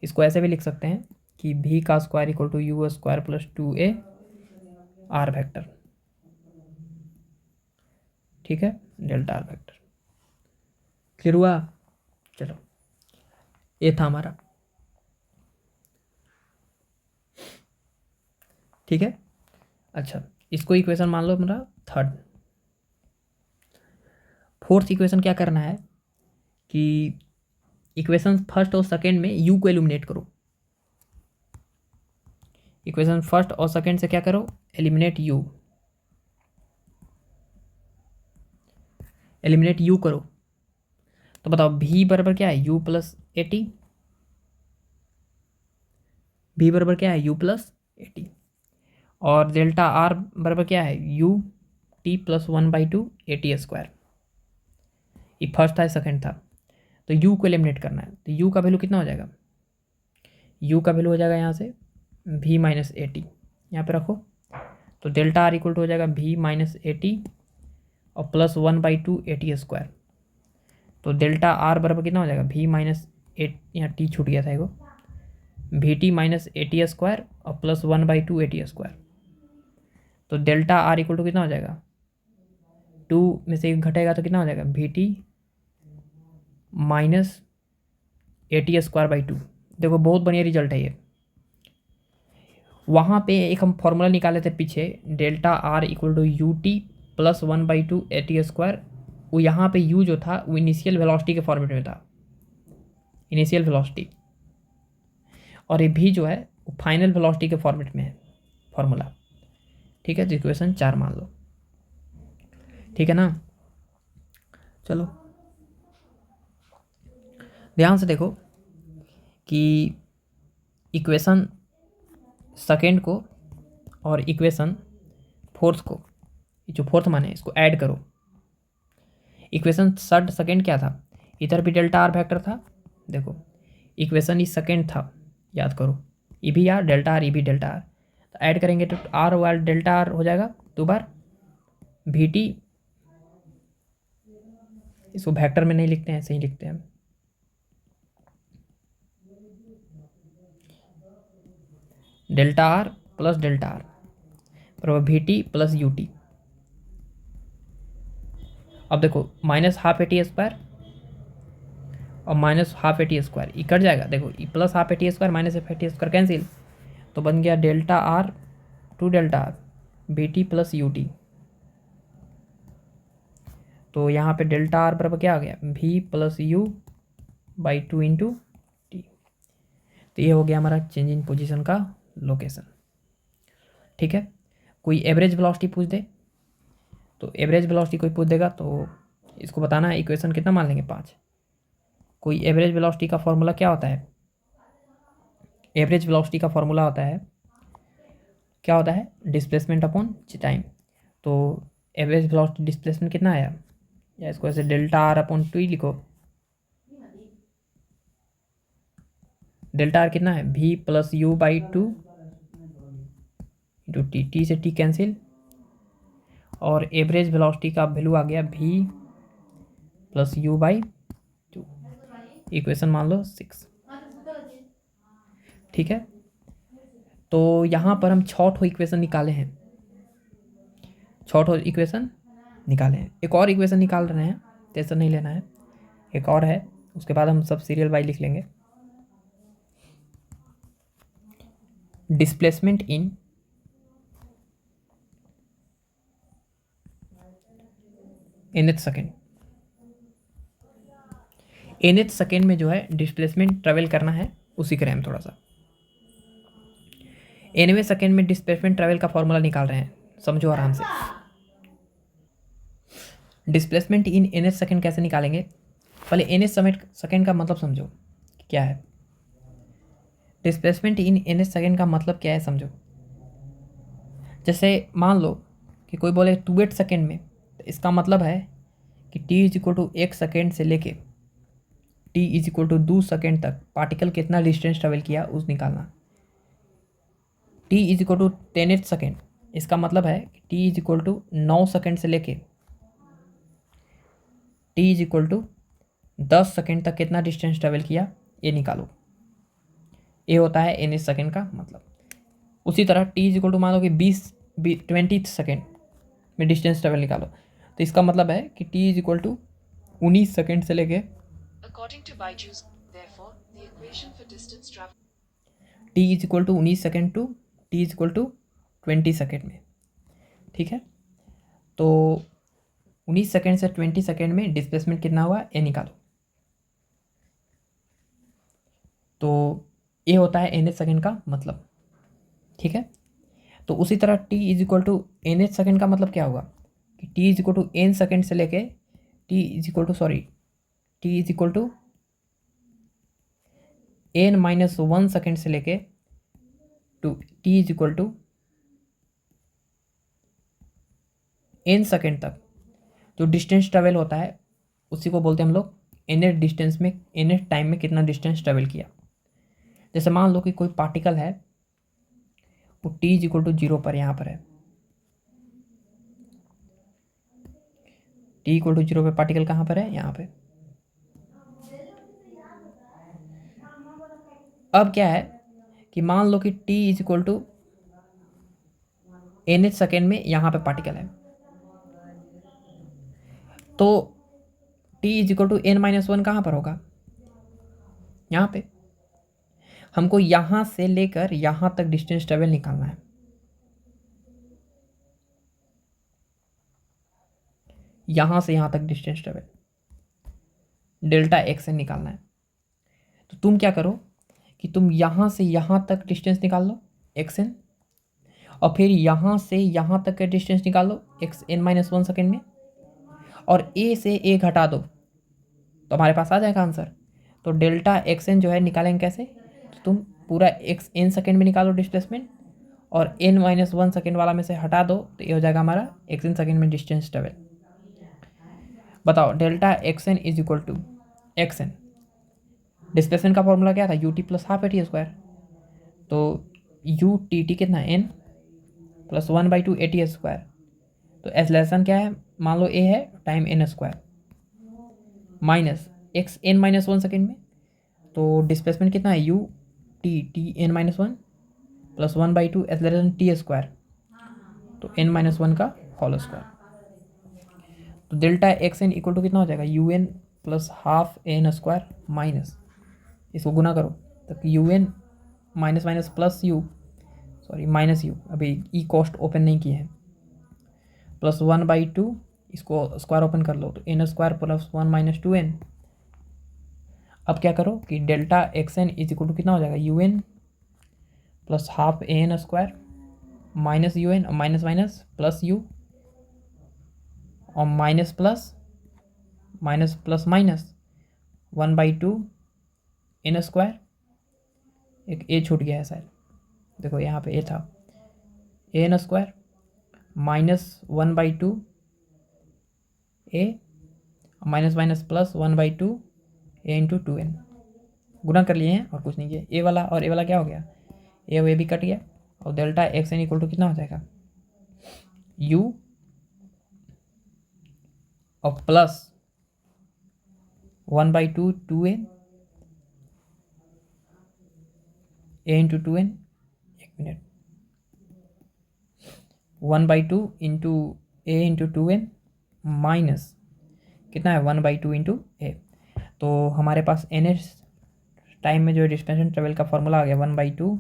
इसको ऐसे भी लिख सकते हैं कि भी का square equal to you square plus 2a R vector, ठीक है, डेल्टा आर वेक्टर। क्लियर हुआ? चलो, ये था हमारा, ठीक है। अच्छा, इसको इक्वेशन मान लो मेरा थर्ड। फोर्थ इक्वेशन क्या करना है कि इक्वेशन फर्स्ट और सेकेंड में यू को एलिमिनेट करो। इक्वेशन फर्स्ट और सेकेंड से क्या करो, एलिमिनेट यू, एलिमिनेट यू करो। तो बताओ भी बराबर क्या है, यू प्लस 80, भी बराबर क्या है, यू प्लस 80, और डेल्टा आर बराबर क्या है, यू टी प्लस 1/2 80 स्क्वायर। ये फर्स्ट था, सेकंड था, तो यू को एलिमिनेट करना है। तो यू का वैल्यू कितना हो जाएगा, यू का वैल्यू हो जाएगा यहाँ से v माइनस 80, यहाँ पे रखो। तो डेल्टा आर इक्वल टू हो जाएगा v माइनस 80 और प्लस 1/2 80 स्क्वायर। तो डेल्टा आर बराबर कितना हो जाएगा, v माइनस 8, यहाँ टी छूट गया था एगो, वी टी माइनस 80 स्क्वायर और प्लस 1/2 80 स्क्वायर। तो डेल्टा आर इक्वल टू कितना हो जाएगा, 2 में से 1 घटेगा तो कितना हो जाएगा, we t minus 80 square by 2। देखो बहुत बढ़िया रिजल्ट है ये। वहाँ पे एक हम फॉर्मूला निकाले थे पीछे, delta are equal to U T plus 1/2 80 square. वो यहाँ पे यू जो था वो इनिशियल वेलोसिटी के फॉर्मेट में था, इनिशियल वेलोसिटी, और ये भी जो है वो फाइनल वेलोसिटी के फॉर्मेट में है फॉर्मूला, ठीक है। तो इक्वेशन 4 मान लो, ठीक है ना। चलो ध्यान से देखो कि इक्वेशन सेकेंड को और इक्वेशन फोर्थ को, जो फोर्थ मान है इसको ऐड करो। इक्वेशन थर्ड सेकेंड क्या था, इधर भी डेल्टा आर वेक्टर था, देखो इक्वेशन इस सेकेंड था, याद करो, ये भी आर डेल्टा आर, ये भी डेल्टा आर, तो ऐड करेंगे तो आर वाल डेल्टा आर हो जाएगा 2 बार वी टी। इसको वेक्टर में नहीं लिखते हैं, ऐसे ही लिखते हैं, delta r plus delta r बराबर v t plus u t. अब देखो माइनस हाफ 80 स्क्वायर और माइनस हाफ 80 स्क्वायर, ये कट जाएगा, देखो ये plus half 80 square minus half 80 square cancel, तो बन गया delta r two delta r v t plus u t. तो यहाँ पे डेल्टा आर बराबर क्या आ गया, V plus you by 2 into T. तो ये हो गया हमारा चेंज इन पोजिशन का लोकेशन, ठीक है। कोई एवरेज वेलोसिटी पूछ दे, तो एवरेज वेलोसिटी कोई पूछ देगा तो इसको बताना है, इक्वेशन कितना मान लेंगे 5। कोई एवरेज वेलोसिटी का फॉर्मूला क्या होता है, एवरेज वेलोसिटी का फॉर्मूला होता है, क्या होता है, डिस्प्लेसमेंट अपॉन टाइम। तो एवरेज वेलोसिटी डिस्प्लेसमेंट कितना आया, या इसको ऐसे डेल्टा आर अपॉन 2 ही लिखो, डेल्टा आर कितना है, v plus you by 2 into T, T से टी कैंसिल, और एवरेज वेलोसिटी का वैल्यू आ गया v plus you by 2, equation मान लो 6, ठीक है। तो यहाँ पर हम 6 इक्वेशन निकाले हैं, 6 इक्वेशन निकाले हैं। एक और इक्वेशन निकाल रहे हैं, टेंशन नहीं लेना है, एक और है, उसके बाद हम सब सीरियल वाइज लिख लेंगे। Displacement in nth second, nth second में जो है डिस्प्लेसमेंट ट्रेवल करना है, उसी करें हम थोड़ा सा। nवें सेकेंड में डिस्प्लेसमेंट ट्रेवल का फॉर्मूला निकाल रहे हैं, समझो आराम से। डिस्प्लेसमेंट इन nth सेकेंड कैसे निकालेंगे, पहले nth सेकेंड का मतलब समझो क्या है। डिस्प्लेसमेंट इन nth सेकेंड का मतलब क्या है समझो। जैसे मान लो कि कोई बोले 2/8 सेकेंड में, तो इसका मतलब है कि T is equal to 1 second से लेके T is equal to 2 second तक पार्टिकल कितना डिस्टेंस ट्रेवल किया उस निकालना। T is equal to 10 second, इसका मतलब है कि T is equal to 9 second से लेके T is equal to 10 second तक कितना डिस्टेंस ट्रेवल किया ये निकालो। ये होता है एन सेकेंड का मतलब। उसी तरह टी इज इक्वल टू मान लो कि 20 सेकेंड में डिस्टेंस ट्रेवल निकालो, तो इसका मतलब है कि T is equal to 19 second से लेके T is equal to 19 second to T is equal to 20 second में। ठीक है, तो 19 सेकेंड से 20 सेकेंड में डिस्प्लेसमेंट कितना हुआ ये निकालो। तो ये होता है एन सेकेंड का मतलब। ठीक है, तो उसी तरह T is equal to N second का मतलब क्या होगा कि T is equal to N second से लेके T is equal to N minus 1 second से लेके to T is equal to N second तक जो डिस्टेंस ट्रेवल होता है उसी को बोलते हैं हम लोग एन डिस्टेंस में, एन टाइम में कितना डिस्टेंस ट्रेवल किया। जैसे मान लो कि कोई पार्टिकल है वो टी इज इक्वल टू 0 पर यहाँ पर है, टी इक्वल टू 0 पे पार्टिकल कहाँ पर है यहाँ पे। अब क्या है कि मान लो कि T is equal to N second में यहाँ पे पार्टिकल है, तो T is equal to N minus 1 कहाँ पर होगा यहाँ पे। हमको यहाँ से लेकर यहाँ तक डिस्टेंस ट्रेवल निकालना है। यहाँ से यहाँ तक डिस्टेंस ट्रेवल डेल्टा एक्स से निकालना है। तो तुम क्या करो कि तुम यहाँ से यहाँ तक डिस्टेंस निकाल लो एक्स एन, और फिर यहाँ से यहाँ तक का डिस्टेंस निकाल लो एक्स एन माइनस 1 सेकेंड में, और ए से ए घटा दो तो हमारे पास आ जाएगा आंसर। तो डेल्टा एक्स एन जो है निकालेंगे कैसे, तो तुम पूरा एक्स एन सेकेंड में निकालो डिस्प्लेसमेंट और एन माइनस 1 सेकेंड वाला में से हटा दो तो ये हो जाएगा हमारा एक्स एन सेकेंड में डिस्टेंस ट्रेवल। बताओ delta x n is equal to x n, displacement का फॉर्मूला क्या था u T plus half a t square, तो यू टी टी कितना n plus 1/2 a t square. तो एक्सेलरेशन क्या है मान लो ए है time n square minus x n minus 1 second में, तो डिस्प्लेसमेंट कितना है u t n minus 1 plus 1/2 acceleration t square, तो एन माइनस 1 का होल स्क्वायर। तो delta x n equal to कितना हो जाएगा u n plus half n square minus, इसको गुना करो तो u n minus minus plus u, sorry minus u, अभी ई कॉस्ट ओपन नहीं की है, प्लस 1/2 इसको स्क्वायर ओपन कर लो तो N square plus 1 minus 2n। अब क्या करो कि delta x n is equal to कितना हो जाएगा u n plus half a n square minus u n, minus minus plus u, और minus plus minus plus minus 1/2 n square, एक ए छूट गया है शायद, देखो यहाँ पे ए था, ए एन स्क्वायर माइनस 1/2 ए माइनस माइनस प्लस 1/2 ए इंटू 2n, गुना कर लिए हैं और कुछ नहीं किया। ए वाला और ए वाला क्या हो गया, ए भी कट गया, और delta x n equal to कितना हो जाएगा यू और प्लस 1/2 2n ए इंटू 2n, एक minute, 1/2 into a into 2n minus कितना है 1/2 इंटू ए। तो हमारे पास एन एस टाइम में जो डिस्प्लेसमेंट ट्रेवल का फॉर्मूला आ गया 1/2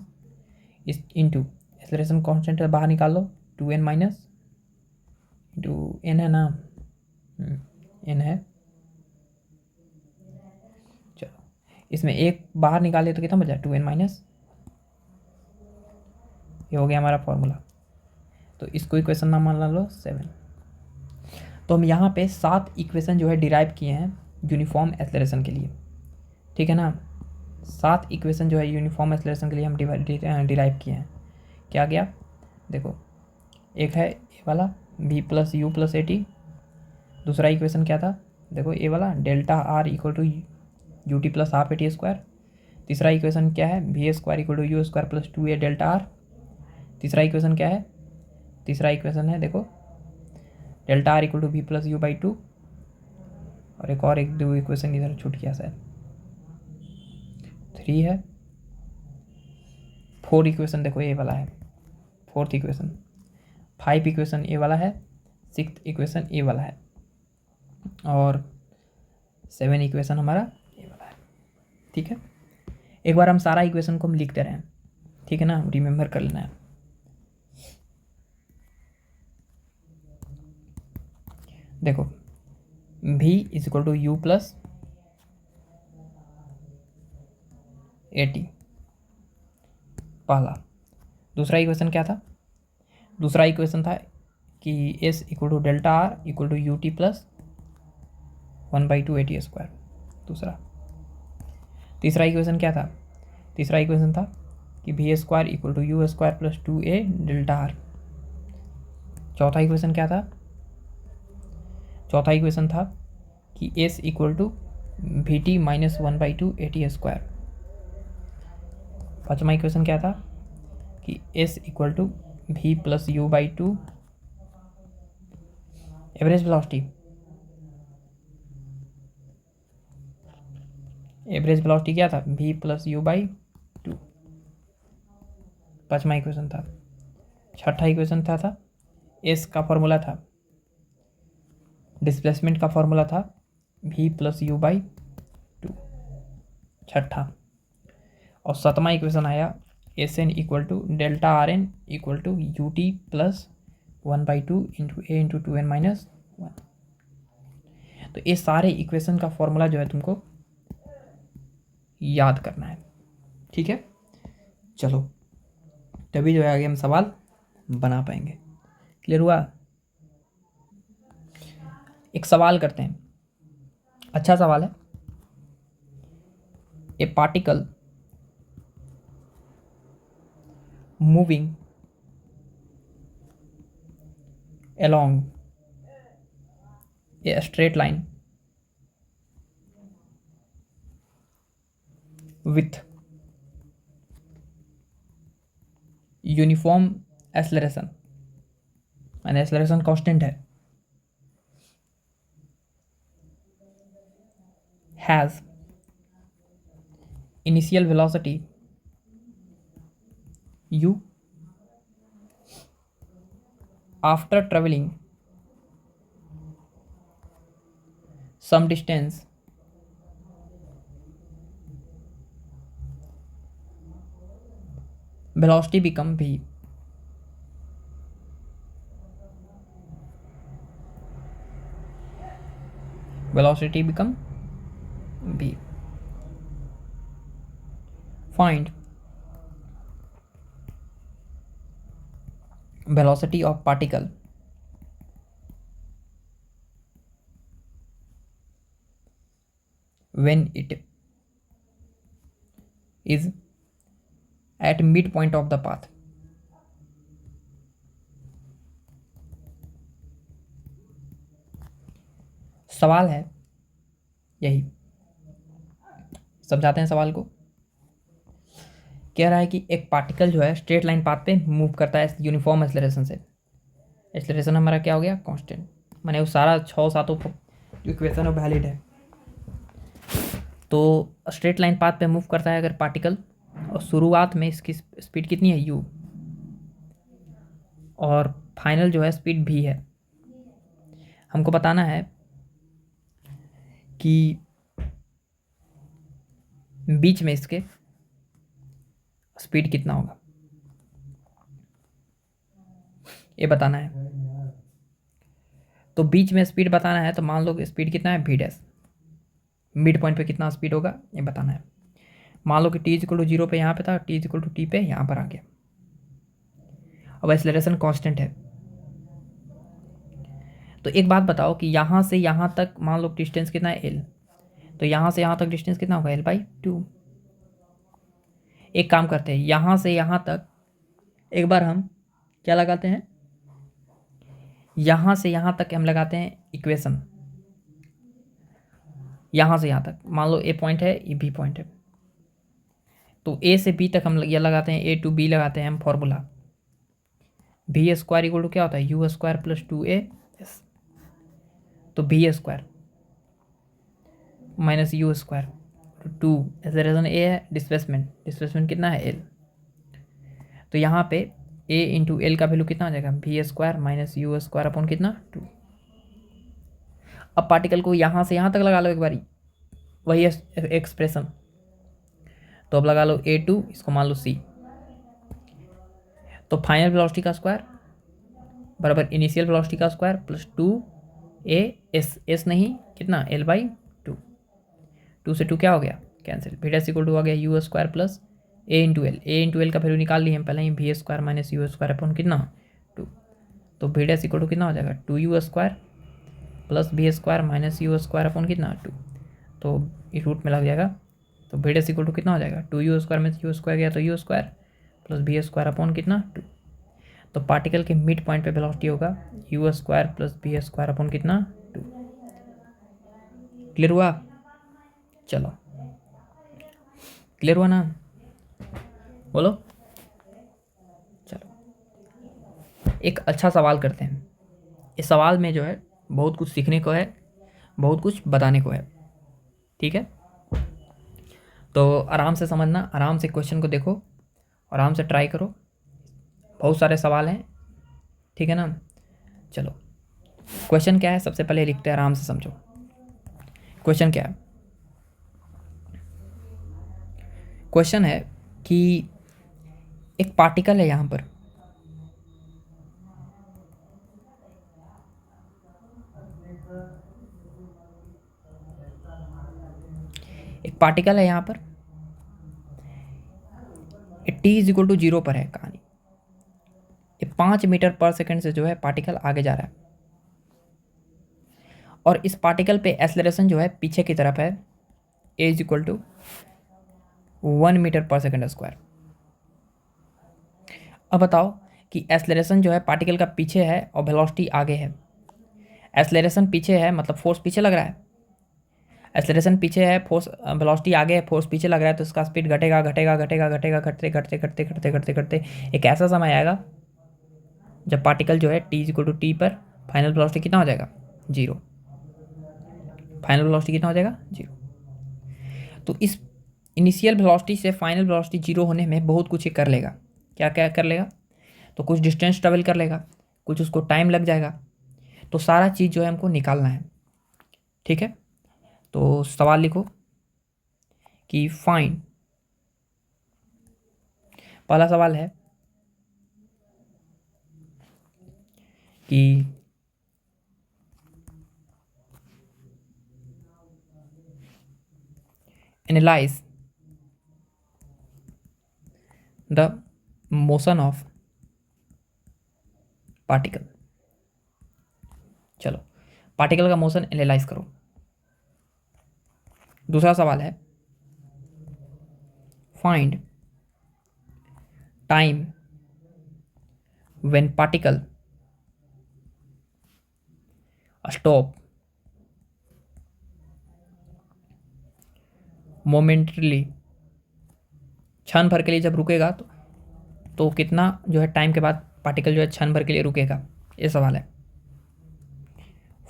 इस इंटू एक्सेलरेशन कांस्टेंट बाहर निकाल लो 2n माइनस इंटू एन है ना, एन है, चलो इसमें एक बाहर निकाले तो कितना बचा 2n माइनस, ये हो गया हमारा फॉर्मूला। तो इसको इक्वेशन नाम मान लो 7। तो हम यहाँ पे 7 इक्वेशन जो है डिराइव किए हैं यूनिफॉर्म एक्सेलरेशन के लिए, ठीक है ना। 7 इक्वेशन जो है यूनिफॉर्म एक्सेलरेशन के लिए हम डिराइव किए हैं। क्या गया देखो, एक है ए वाला v प्लस यू प्लस ए टी, दूसरा इक्वेशन क्या था, देखो ए वाला, delta are equal to U T plus half a t square. तीसरा इक्वेशन क्या है, v a square equal to you square plus 2a delta r. तीसरा इक्वेशन क्या है, तीसरा इक्वेशन है देखो delta are equal to v plus you by 2। और एक और एक दो इक्वेशन इधर छूट गया शायद, 3 है। 4 इक्वेशन देखो ए वाला है, 4th इक्वेशन। 5 इक्वेशन ए वाला है, 6th इक्वेशन ए वाला है, और 7 इक्वेशन हमारा ए वाला है। ठीक है, एक बार हम सारा इक्वेशन को हम लिखते रहें, ठीक है ना, रिमेंबर कर लेना है। देखो v is equal to u plus A t, पहला। दूसरा इक्वेशन क्या था, दूसरा इक्वेशन था कि s equal to delta are equal to U T plus 1/2 a t square, दूसरा। तीसरा इक्वेशन क्या था, तीसरा इक्वेशन था कि v square equal to you square plus 2a delta r. चौथा इक्वेशन क्या था, चौथा इक्वेशन था कि s equal to v t minus 1/2 a t square. पाँचवा इक्वेशन क्या था कि s equal to v plus you by 2 average velocity, average velocity क्या था, v प्लस यू बाई 2। पाँचवा इक्वेशन था। छठा इक्वेशन था s का फॉर्मूला था, डिस्प्लेसमेंट का फॉर्मूला था v प्लस यू बाई 2, छठा। और सातवां इक्वेशन आया s n equal to delta r n equal to U T plus 1/2 into a into 2n minus 1। तो ये सारे इक्वेशन का फॉर्मूला जो है तुमको याद करना है, ठीक है। चलो, तभी जो है आगे हम सवाल बना पाएंगे। क्लियर हुआ। एक सवाल करते हैं, अच्छा सवाल है। ए particle moving along a straight line with uniform acceleration, and acceleration constant है, has initial velocity u after traveling some distance velocity become v। velocity become v। find velocity of particle when it is at midpoint of the path। सवाल है यही, समझाते हैं सवाल को। कह रहा है कि एक पार्टिकल जो है स्ट्रेट लाइन पाथ पे मूव करता है यूनिफॉर्म एक्सेलरेशन से। एक्सेलरेशन हमारा क्या हो गया, कांस्टेंट, माने वो सारा 6-7 जो इक्वेशन है वैलिड है। तो स्ट्रेट लाइन पाथ पे मूव करता है अगर पार्टिकल, और शुरुआत में इसकी स्पीड कितनी है u, और फाइनल जो है स्पीड v है। हमको बताना है कि बीच में इसके स्पीड कितना होगा, ये बताना है। तो बीच में स्पीड बताना है, तो मान लो स्पीड कितना है v डैश, मिड पॉइंट पे कितना स्पीड होगा ये बताना है। मान लो कि t इक्वल टू 0 पे यहाँ पे था, t इक्वल टू t पे यहाँ पर आ गया। अब एक्सेलरेशन कांस्टेंट है। तो एक बात बताओ कि यहाँ से यहाँ तक मान लो डिस्टेंस कितना है l, तो यहाँ से यहाँ तक डिस्टेंस कितना होगा l/2। एक काम करते हैं, यहाँ से यहाँ तक एक बार हम क्या लगाते हैं, यहाँ से यहाँ तक हम लगाते हैं इक्वेशन। यहाँ से यहाँ तक, मान लो ए पॉइंट है, ये बी पॉइंट है, तो ए से बी तक हम ये लगाते हैं, ए टू बी लगाते हैं हम formula, v square equal to क्या होता है, यू स्क्वायर प्लस 2a, तो v square minus u square, तो 2 एक्सेलरेशन ए है, डिस्प्लेसमेंट कितना है एल, तो यहाँ पे ए इंटू एल का वैल्यू कितना आ जाएगा, v square minus u square upon कितना 2। अब पार्टिकल को यहाँ से यहाँ तक लगा लो एक बारी, वही एक्सप्रेशन, तो अब लगा लो a2, इसको मान लो c, तो फाइनल वेलोसिटी का स्क्वायर बराबर इनिशियल वेलोसिटी का स्क्वायर प्लस 2a एस नहीं कितना l/2, 2 से 2 क्या हो गया cancel, v dash equal to आ गया u square plus a into l का वैल्यू निकाल ली हम पहले ही, v square minus u square upon कितना 2, तो v डैश इक्वल टू कितना हो जाएगा 2u square plus v square minus u square upon कितना 2, तो इस रूट में लग जाएगा, तो v डैश इक्वल टू कितना हो जाएगा 2u स्क्वायर में यू स्क्वायर गया तो u square plus v square upon कितना 2, तो पार्टिकल के मिड पॉइंट पे वेलोसिटी होगा u square plus v square upon कितना 2। क्लियर हुआ, चलो क्लियर हुआ ना, बोलो। चलो एक अच्छा सवाल करते हैं, इस सवाल में जो है बहुत कुछ सीखने को है, बहुत कुछ बताने को है, ठीक है, तो आराम से समझना, आराम से क्वेश्चन को देखो, आराम से ट्राई करो, बहुत सारे सवाल हैं, ठीक है ना। चलो क्वेश्चन क्या है सबसे पहले लिखते हैं, आराम से समझो क्वेश्चन क्या है। क्वेश्चन है कि एक पार्टिकल है यहाँ पर, एक पार्टिकल है यहाँ पर, टी इज इक्वल टू 0 पर है कहानी, ये 5 मीटर पर सेकंड से जो है पार्टिकल आगे जा रहा है, और इस पार्टिकल पे एक्सेलरेशन जो है पीछे की तरफ है, ए इज इक्वल टू 1 मीटर पर सेकंड स्क्वायर। अब बताओ कि एक्सेलरेशन जो है पार्टिकल का पीछे है और वेलोसिटी आगे है, एक्सेलरेशन पीछे है मतलब फोर्स पीछे लग रहा है, एक्सेलरेशन पीछे है, फोर्स वेलोसिटी आगे है, फोर्स पीछे लग रहा है, तो इसका स्पीड घटेगा घटेगा घटेगा घटेगा घटते घटते घटते घटते घटते घटते एक ऐसा समय आएगा जब पार्टिकल जो है t is equal to T पर फाइनल वेलोसिटी कितना हो जाएगा 0, फाइनल वेलोसिटी कितना हो जाएगा 0। तो इस इनिशियल वेलोसिटी से फाइनल वेलोसिटी 0 होने में बहुत कुछ ये कर लेगा, क्या क्या कर लेगा, तो कुछ डिस्टेंस ट्रेवल कर लेगा, कुछ उसको टाइम लग जाएगा, तो सारा चीज़ जो है हमको निकालना है, ठीक है। तो सवाल लिखो कि फाइंड, पहला सवाल है कि analyse the motion of particle. चलो पार्टिकल का मोशन एनालाइज करो। दूसरा सवाल है find time when particle stop momentarily, क्षण भर के लिए जब रुकेगा तो कितना जो है टाइम के बाद पार्टिकल जो है क्षण भर के लिए रुकेगा, ये सवाल है।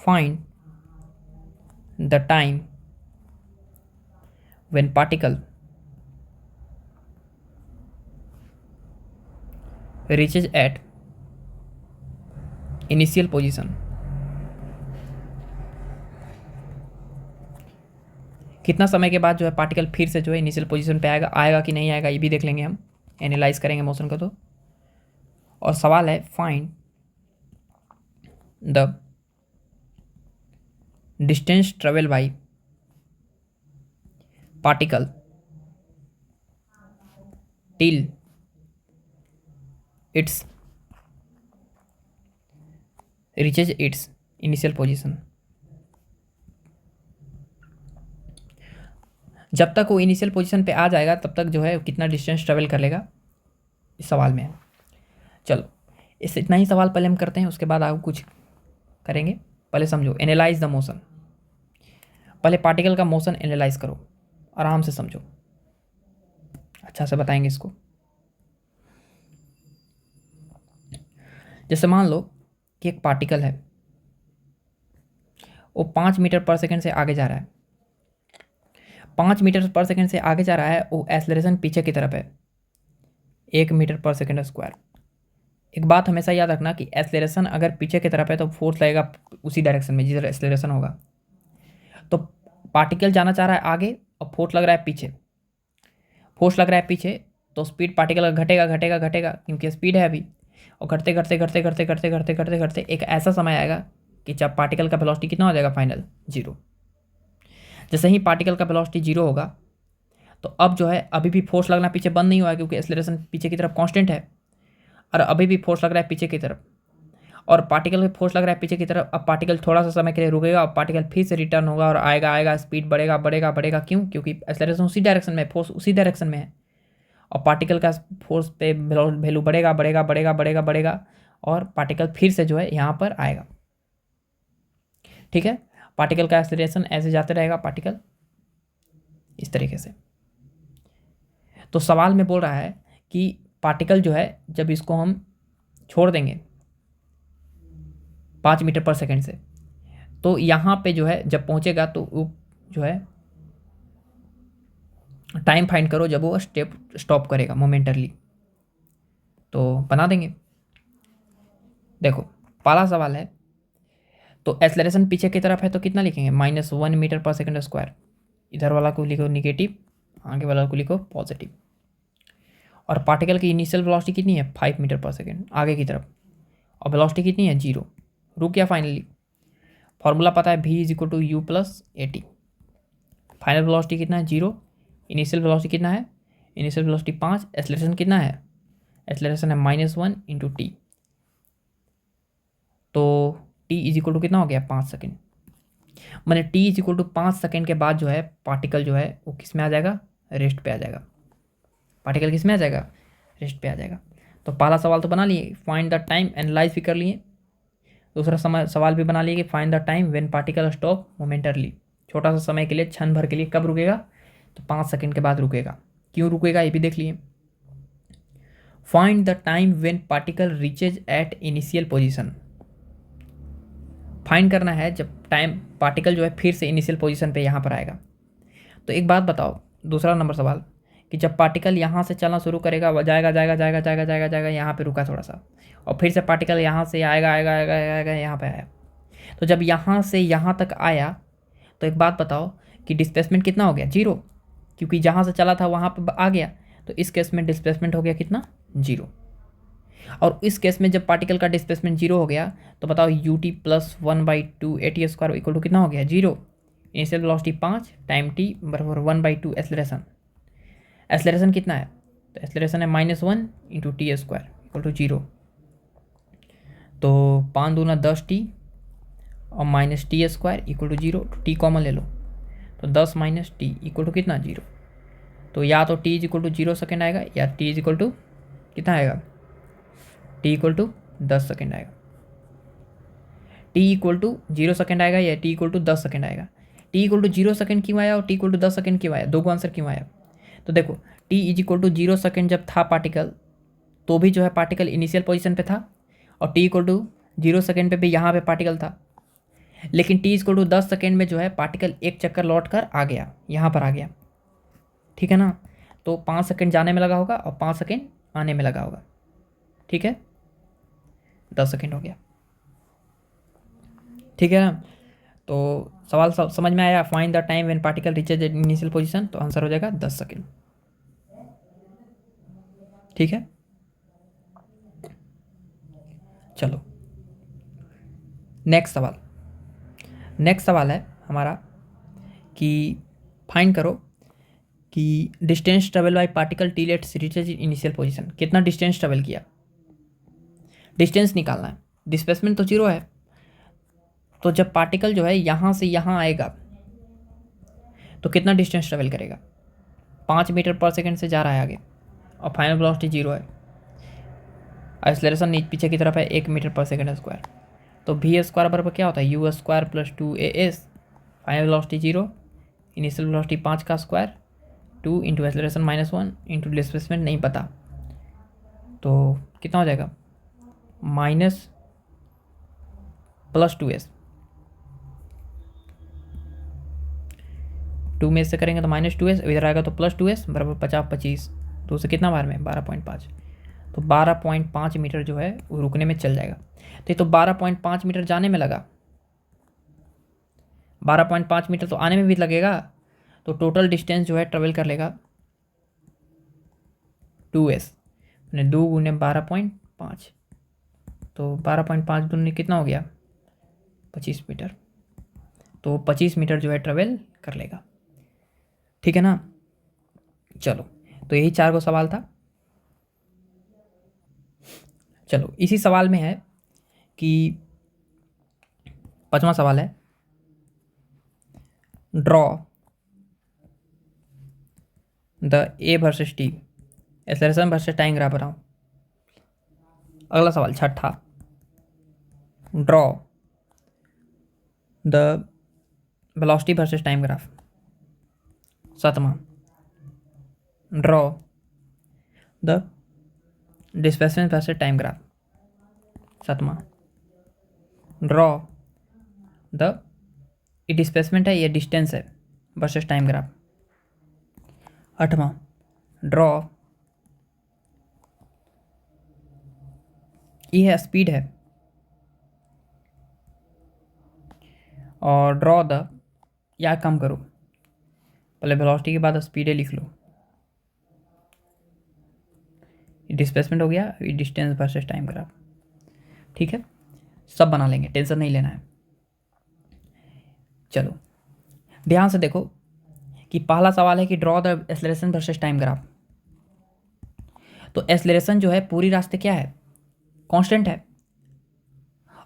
Find the time when particle reaches at initial position, कितना समय के बाद जो है पार्टिकल फिर से जो है इनिशियल पोजीशन पे आएगा कि नहीं आएगा, ये भी देख लेंगे हम, एनालाइज करेंगे मोशन को तो। और सवाल है find the distance travel by particle till it's reaches it's initial position, जब तक वो इनिशियल पोजीशन पे आ जाएगा तब तक जो है कितना डिस्टेंस ट्रेवल कर लेगा, इस सवाल में है। चलो इस इतना ही सवाल पहले हम करते हैं, उसके बाद आगे कुछ करेंगे। पहले समझो एनालाइज द मोशन। पहले पार्टिकल का मोशन एनालाइज करो, आराम से समझो, अच्छा से बताएंगे इसको। जैसे मान लो कि एक पार्टिकल है, वो 5 मीटर पर सेकंड से आगे जा रहा है, 5 मीटर पर सेकंड से आगे जा रहा है, वो एक्सेलरेशन पीछे की तरफ है 1 मीटर पर सेकंड स्क्वायर। एक बात हमेशा याद रखना कि एक्सेलरेशन अगर पीछे की तरफ है तो फोर्स लगेगा उसी डायरेक्शन में जिधर एक्सेलरेशन होगा। तो पार्टिकल जाना चाह रहा है आगे और फोर्स लग रहा है पीछे, फोर्स लग रहा है पीछे, तो स्पीड पार्टिकल का घटेगा घटेगा घटेगा क्योंकि स्पीड है अभी, और घटते घटते घटते घटते घटते घटते घटते घटते एक ऐसा समय आएगा कि जब पार्टिकल का वेलोसिटी कितना हो जाएगा, फाइनल 0। जैसे ही पार्टिकल का वेलोसिटी 0 होगा तो अब जो है अभी भी फोर्स लगना पीछे बंद नहीं हुआ है क्योंकि एक्सेलरेशन पीछे की तरफ कांस्टेंट है, और अभी भी फोर्स लग रहा है पीछे की तरफ, और पार्टिकल में फोर्स लग रहा है पीछे की तरफ। अब पार्टिकल थोड़ा सा समय के लिए रुकेगा और पार्टिकल फिर से रिटर्न होगा और आएगा आएगा, स्पीड बढ़ेगा बढ़ेगा बढ़ेगा, क्यों? क्योंकि एक्सेलरेशन उसी डायरेक्शन में है, फोर्स उसी डायरेक्शन में है, और पार्टिकल का फोर्स पे वैल्यू बढ़ेगा बढ़ेगा बढ़ेगा बढ़ेगा बढ़ेगा, और पार्टिकल फिर से जो है यहाँ पर आएगा। ठीक है, पार्टिकल का एक्सेलरेशन ऐसे जाते रहेगा, पार्टिकल इस तरीके से। तो सवाल में बोल रहा है कि पार्टिकल जो है जब इसको हम छोड़ देंगे 5 मीटर पर सेकंड से, तो यहाँ पे जो है जब पहुँचेगा तो वो जो है टाइम फाइंड करो जब वो स्टॉप करेगा मोमेंटरली, तो बना देंगे। देखो पहला सवाल है, तो एक्सेलरेशन पीछे की तरफ है तो कितना लिखेंगे, -1 मीटर पर सेकंड स्क्वायर। इधर वाला को लिखो निगेटिव, आगे वाला को लिखो पॉजिटिव। और पार्टिकल की इनिशियल वेलोसिटी कितनी है, 5 मीटर पर सेकंड आगे की तरफ, और वेलोसिटी कितनी है, 0। रुक गया फाइनली। फॉर्मूला पता है, v = u + at। Final velocity कितना है, 0। इनिशियल वेलोसिटी कितना है, इनिशियल वेलोसिटी 5। एक्सेलरेशन कितना है, एक्सेलरेशन है -1 × t। तो t = कितना हो गया, 5 सेकेंड। मैंने t = 5 सेकेंड के बाद जो है पार्टिकल जो है वो किस में आ जाएगा, रेस्ट पे आ जाएगा। पार्टिकल किस में आ जाएगा, रेस्ट पे आ जाएगा। तो पहला सवाल तो बना लिए, फाइंड द टाइम, एनालाइज भी कर लिए। दूसरा सवाल भी बना लिए कि find the time when particle stop momentarily. छोटा सा समय के लिए, क्षण भर के लिए, कब रुकेगा, तो 5 सेकेंड के बाद रुकेगा। क्यों रुकेगा ये भी देख लिए। Find the time when particle reaches at initial position. Find करना है जब टाइम पार्टिकल जो है फिर से इनिशियल पोजीशन पे यहाँ पर आएगा। तो एक बात बताओ, दूसरा नंबर सवाल, कि जब पार्टिकल यहाँ से चलना शुरू करेगा, जाएगा जाएगा जाएगा जाएगा जाएगा जाएगा, यहाँ पे रुका थोड़ा सा, और फिर से पार्टिकल यहाँ से आएगा आएगा आएगा आएगा, यहाँ पे आया। तो जब यहाँ से यहाँ तक आया तो एक बात बताओ कि डिस्प्लेसमेंट कितना हो गया, 0, क्योंकि जहाँ से चला था वहाँ पे आ गया। तो इस केस में डिस्प्लेसमेंट हो गया कितना, 0। और इस केस में जब पार्टिकल का डिस्प्लेसमेंट 0 हो गया तो बताओ ut + 1/2 at² इक्वल टू कितना हो गया, 0। इनिशियल वेलोसिटी 5, टाइम t बराबर 1/2 एक्सेलरेशन। एक्सेलरेशन कितना है, तो एक्सेलरेशन है -1 × t² इक्वल टू 0। तो 5 दूना 10t और -t² equal to 0। t common ले लो तो 10 - t इक्वल टू कितना, 0। तो या तो t = 0 सेकेंड आएगा या t = कितना आएगा, t = 10 सेकेंड आएगा। t = 0 सेकेंड आएगा या t = 10 सेकेंड आएगा। t = 0 सेकेंड क्यों आया और t = 10 सेकेंड क्यों आया, दो को आंसर क्यों आया। तो देखो t = 0 सेकेंड जब था पार्टिकल, तो भी जो है पार्टिकल इनिशियल पोजीशन पे था, और t = 0 सेकेंड पे भी यहाँ पे पार्टिकल था। लेकिन t = 10 सेकेंड में जो है पार्टिकल एक चक्कर लौट कर आ गया, यहाँ पर आ गया, ठीक है ना। तो 5 सेकेंड जाने में लगा होगा और 5 सेकेंड आने में लगा होगा, ठीक है, 10 सेकेंड हो गया, ठीक है ना। तो सवाल समझ में आया, find the time when particle reaches initial position, तो आंसर हो जाएगा 10 सेकेंड, ठीक है। चलो नेक्स्ट सवाल है हमारा कि फाइंड करो कि distance travel by particle till it's reaches initial position. कितना डिस्टेंस ट्रेवल किया, डिस्टेंस निकालना है। डिस्प्लेसमेंट तो 0 है, तो जब पार्टिकल जो है यहाँ से यहाँ आएगा तो कितना डिस्टेंस ट्रेवल करेगा, 5 मीटर पर सेकेंड से जा रहा है आगे, और फाइनल वेलोसिटी 0 है। एक्सेलरेशन पीछे की तरफ है 1 मीटर पर सेकेंड स्क्वायर। तो v² बराबर क्या होता है, u² + 2as final velocity 0, initial velocity 5 का square, 2 into acceleration -1 into displacement नहीं पता, तो कितना हो जाएगा माइनस प्लस 2s, 2 में से करेंगे तो -2s, इधर आएगा तो +2s बराबर 50 2 से कितना बार में 12.5, तो 12.5 मीटर जो है वो रुकने में चल जाएगा। तो 12.5 मीटर जाने में लगा, 12.5 मीटर तो आने में भी लगेगा, तो टोटल डिस्टेंस जो है ट्रेवल कर लेगा 2s, मैंने 2 गुने 12.5, तो 12.5 दूनी कितना हो गया 25 मीटर, तो 25 मीटर जो है ट्रेवल कर लेगा। ठीक है ना। चलो, तो यही 4 गो सवाल था। चलो, इसी सवाल में है कि 5वां सवाल है, draw the a versus t acceleration versus time graph बनाओ। अगला सवाल 6ठा, draw the velocity versus time graph. 7वां, draw the displacement versus time graph. 7वां, ड्रॉ द डिस्प्लेसमेंट है, ये डिस्टेंस है वर्सेस टाइम ग्राफ। 8वां, ड्रॉ ये है स्पीड है, और ड्रॉ द, या कम करो पहले वेलोसिटी के बाद स्पीड लिख लो, डिस्प्लेसमेंट हो गया, डिस्टेंस वर्सेस टाइम ग्राफ। ठीक है, सब बना लेंगे, टेंशन नहीं लेना है। चलो ध्यान से देखो कि पहला सवाल है कि draw the acceleration versus time graph. तो एक्सेलरेशन जो है पूरी रास्ते क्या है कांस्टेंट है,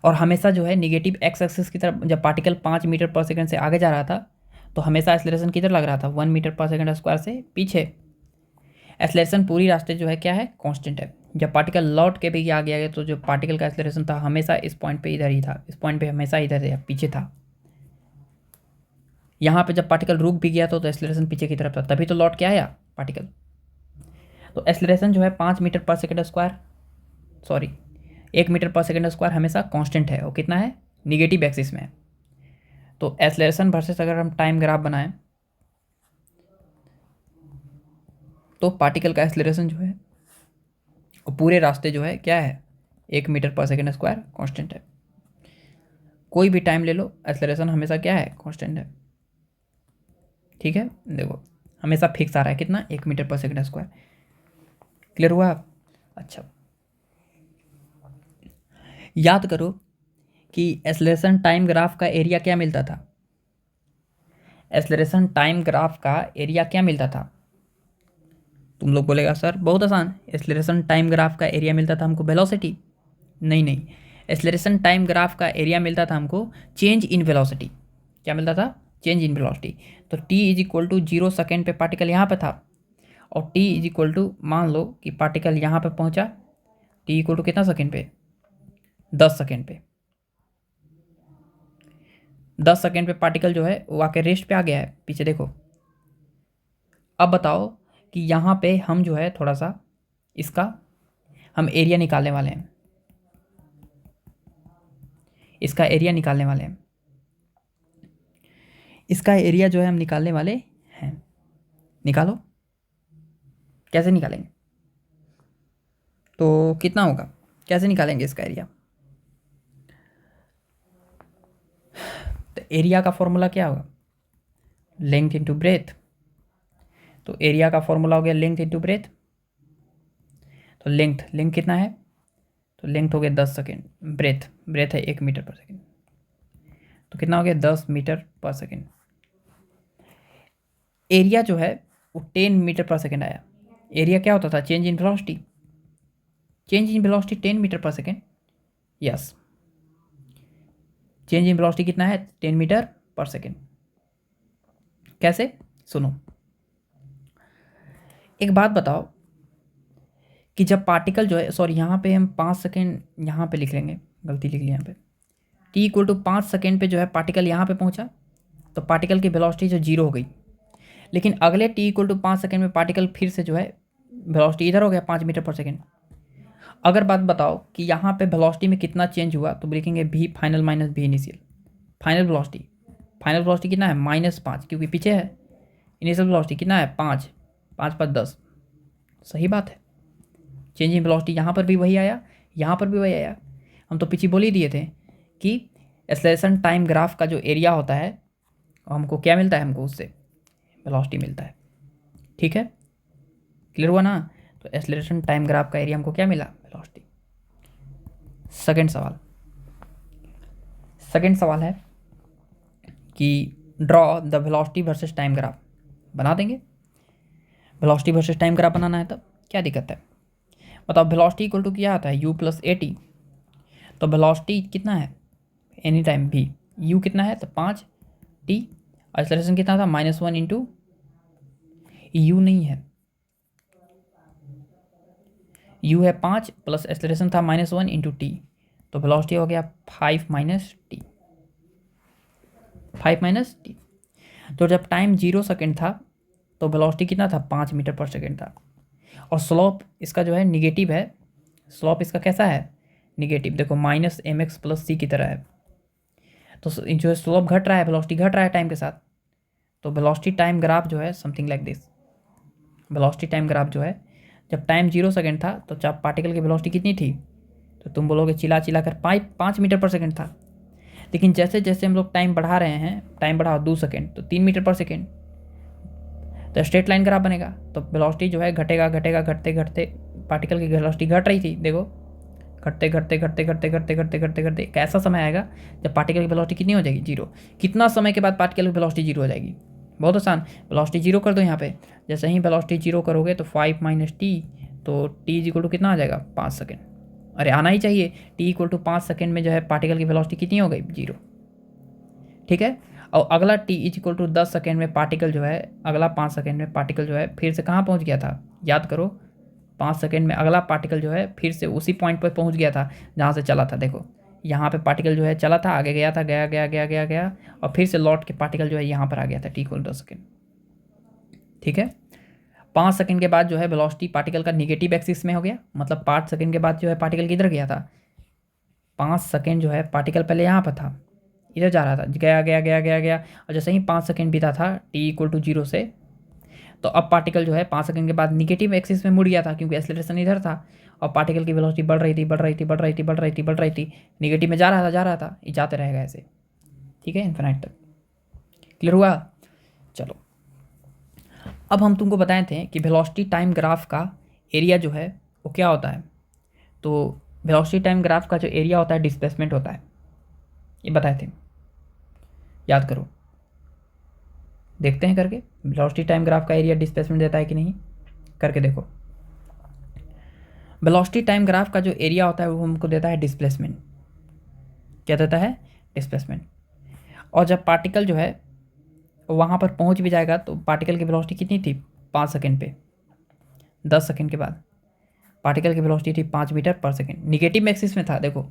और हमेशा जो है निगेटिव एक्स एक्सिस की तरफ, जब पार्टिकल 5 मीटर पर सेकंड से आगे जा रहा था तो हमेशा एक्सेलरेशन किधर लग रहा था 1 मीटर पर सेकंड स्क्वायर से पीछे। एक्सेलरेशन पूरी रास्ते जो है क्या है कांस्टेंट है। जब पार्टिकल लौट के भी आगे गया तो जो पार्टिकल का एक्सेलरेशन था हमेशा इस पॉइंट पे इधर ही था, इस पॉइंट पे हमेशा इधर या पीछे था। यहाँ पे जब पार्टिकल रुक भी गया तो एक्सेलरेशन पीछे की तरफ था, तभी तो लौट के आया पार्टिकल। तो एक्सेलरेशन जो है 5 मीटर पर सेकंड स्क्वायर, सॉरी 1 मीटर पर सेकंड स्क्वायर हमेशा कांस्टेंट है, और कितना है निगेटिव एक्सिस में है। तो एक्सेलरेशन वर्सेस अगर हम टाइम ग्राफ बनाएं तो पार्टिकल का एक्सेलरेशन जो है वो पूरे रास्ते जो है क्या है 1 मीटर पर सेकंड स्क्वायर कांस्टेंट है। कोई भी टाइम ले लो एक्सेलरेशन हमेशा क्या है कांस्टेंट है। ठीक है, देखो हमेशा फिक्स आ रहा है कितना 1 मीटर पर सेकंड स्क्वायर। क्लियर हुआ। अच्छा, याद करो कि एक्सेलरेशन टाइम ग्राफ का एरिया क्या मिलता था, एक्सेलरेशन टाइम ग्राफ का एरिया क्या मिलता था। तुम लोग बोलेगा सर बहुत आसान, एक्सेलरेशन टाइम ग्राफ का एरिया मिलता था हमको वेलोसिटी। नहीं, एक्सेलरेशन टाइम ग्राफ का एरिया मिलता था हमको चेंज इन वेलोसिटी। क्या मिलता था चेंज इन वेलोसिटी। तो t is equal to 0 second पे पार्टिकल यहाँ पे था, और t इज इक्वल टू मान लो कि पार्टिकल यहाँ पे पहुँचा, t इक्वल टू कितना सेकेंड पे 10 सेकेंड पे। 10 सेकेंड पे पार्टिकल जो है वो आके रेस्ट पे आ गया है, पीछे देखो। अब बताओ कि यहाँ पे हम जो है थोड़ा सा इसका हम एरिया निकालने वाले हैं, इसका एरिया निकालने वाले हैं, इसका एरिया जो है हम निकालने वाले हैं। निकालो, कैसे निकालेंगे, तो कितना होगा, कैसे निकालेंगे इसका एरिया। तो एरिया का फॉर्मूला क्या होगा लेंथ इंटू ब्रेथ। तो एरिया का फॉर्मूला हो गया लेंथ इंटू ब्रेथ। तो लेंथ कितना है, तो लेंथ हो गया 10 सेकेंड, ब्रेथ है 1 मीटर पर सेकेंड, तो कितना हो गया 10 मीटर पर सेकेंड। एरिया जो है वो 10 मीटर पर सेकेंड आया। एरिया क्या होता था चेंज इन वेलोसिटी, 10 मीटर पर second. Yes, change in velocity कितना है 10 मीटर पर सेकेंड। कैसे, सुनो एक बात बताओ कि जब पार्टिकल जो है, सॉरी यहाँ पे हम 5 सेकेंड यहाँ पे लिख लेंगे, गलती लिख ली यहाँ पे। t इक्वल टू 5 सेकेंड पे जो है पार्टिकल यहाँ पे पहुँचा, तो पार्टिकल की वेलोसिटी जो 0 हो गई। लेकिन अगले t=5 सेकेंड में पार्टिकल फिर से जो है वेलोसिटी इधर हो गया 5 मीटर पर सेकेंड। अगर बात बताओ कि यहाँ पे वेलोसिटी में कितना चेंज हुआ, तो लिखेंगे v final minus v initial. Final velocity कितना है -5, क्योंकि पीछे है। इनिशियल वेलोसिटी कितना है 5, 5 5 10। सही बात है, चेंज इन वेलोसिटी यहाँ पर भी वही आया, यहाँ पर भी वही आया। हम तो पीछे बोल ही दिए थे कि एक्सेलरेशन टाइम ग्राफ का जो एरिया होता है हमको क्या मिलता है, हमको उससे वेलोसिटी मिलता है। ठीक है, क्लियर हुआ ना। तो एक्सेलरेशन टाइम ग्राफ का एरिया हमको क्या मिला, वेलोसिटी। सेकंड सवाल है कि draw the velocity versus time graph. बना देंगे, वेलोसिटी वर्सेस टाइम ग्राफ बनाना है, तब क्या दिक्कत है बताओ। वेलोसिटी इक्वल टू क्या आता है u प्लस ए टी। तो वेलोसिटी कितना है एनी टाइम v, u कितना है तो 5 t। एक्सेलरेशन कितना था -1 इंटू u नहीं है, u है 5 प्लस एक्सेलरेशन था -1 इंटू टी। तो वेलोसिटी हो गया 5 माइनस टी। तो जब टाइम 0 सेकेंड था तो वेलोसिटी कितना था 5 मीटर पर सेकेंड था। और स्लोप इसका जो है निगेटिव है। स्लोप इसका कैसा है, निगेटिव। देखो -mx प्लस सी की तरह है। तो जो है स्लोप घट रहा है, वेलोसिटी घट रहा है टाइम के साथ। तो वेलोसिटी टाइम ग्राफ जो है something like this. Velocity time graph जो है, जब टाइम 0 सेकेंड था तो जब पार्टिकल की वेलोसिटी कितनी थी, तो तुम बोलोगे चिल्ला कर 5 मीटर पर सेकेंड था। लेकिन जैसे जैसे हम लोग टाइम बढ़ा रहे हैं, टाइम बढ़ाओ 2 सेकेंड तो 3 मीटर पर सेकेंड, तो स्ट्रेट लाइन ग्राफ बनेगा। तो वेलोसिटी जो है घटेगा, घटते घटते पार्टिकल की वेलोसिटी घट रही थी, देखो घटते एक ऐसा समय आएगा जब पार्टिकल की वेलोसिटी कितनी हो जाएगी, 0। कितना समय के बाद पार्टिकल की वेलोसिटी 0 हो जाएगी, बहुत आसान। वेलोसिटी 0 कर दो यहाँ पे। जैसे ही वेलोसिटी 0 करोगे तो 5 माइनस टी, तो टी इज इक्वल टू कितना आ जाएगा 5 सेकेंड। अरे आना ही चाहिए, टी इक्वल टू 5 सेकेंड में जो है पार्टिकल की वेलोसिटी कितनी हो गई, 0। ठीक है, और अगला t is equal to 10 second में पार्टिकल जो है, अगला 5 सेकेंड में पार्टिकल जो है फिर से कहाँ पहुँच गया था, याद करो। 5 सेकेंड में अगला पार्टिकल जो है फिर से उसी पॉइंट पर पहुँच गया था जहाँ से चला था। देखो यहाँ पे पार्टिकल जो है चला था, आगे गया था, गया और फिर से लौट के पार्टिकल जो है यहाँ पर आ गया था, टी इक्वल 10 सेकेंड। ठीक है, 5 सेकेंड के बाद जो है वेलोसिटी पार्टिकल का निगेटिव एक्सिस में हो गया। मतलब 5 सेकेंड के बाद जो है पार्टिकल किधर गया था, 5 सेकेंड जो है पार्टिकल पहले यहाँ पर था, इधर जा रहा था, गया। और जैसे ही 5 सेकेंड बीता था टी इक्वल टू 0 से, तो अब पार्टिकल जो है 5 सेकेंड के बाद निगेटिव एक्सिस में मुड़ गया था, क्योंकि एक्सेलरेशन इधर था और पार्टिकल की वेलोसिटी बढ़ रही थी, निगेटिव में जा रहा था, ये जाते रहेगा ऐसे। ठीक है, इन्फिनाइट तक। क्लियर हुआ। चलो, अब हम तुमको बताए थे कि वेलोसिटी टाइम ग्राफ का एरिया जो है वो क्या होता है। तो वेलोसिटी टाइम ग्राफ का जो एरिया होता है डिस्प्लेसमेंट होता है, ये बताए थे, याद करो। देखते हैं करके, वेलोसिटी टाइम ग्राफ का एरिया डिस्प्लेसमेंट देता है कि नहीं, करके देखो। वेलोसिटी टाइम ग्राफ का जो एरिया होता है वो हमको देता है डिस्प्लेसमेंट। क्या देता है, डिस्प्लेसमेंट। और जब पार्टिकल जो है वहाँ पर पहुँच भी जाएगा तो पार्टिकल की वेलोसिटी कितनी थी 5 सेकेंड पे, 10 सेकेंड के बाद पार्टिकल की वेलोसिटी थी 5 मीटर पर सेकेंड, निगेटिव एक्सिस में था। देखो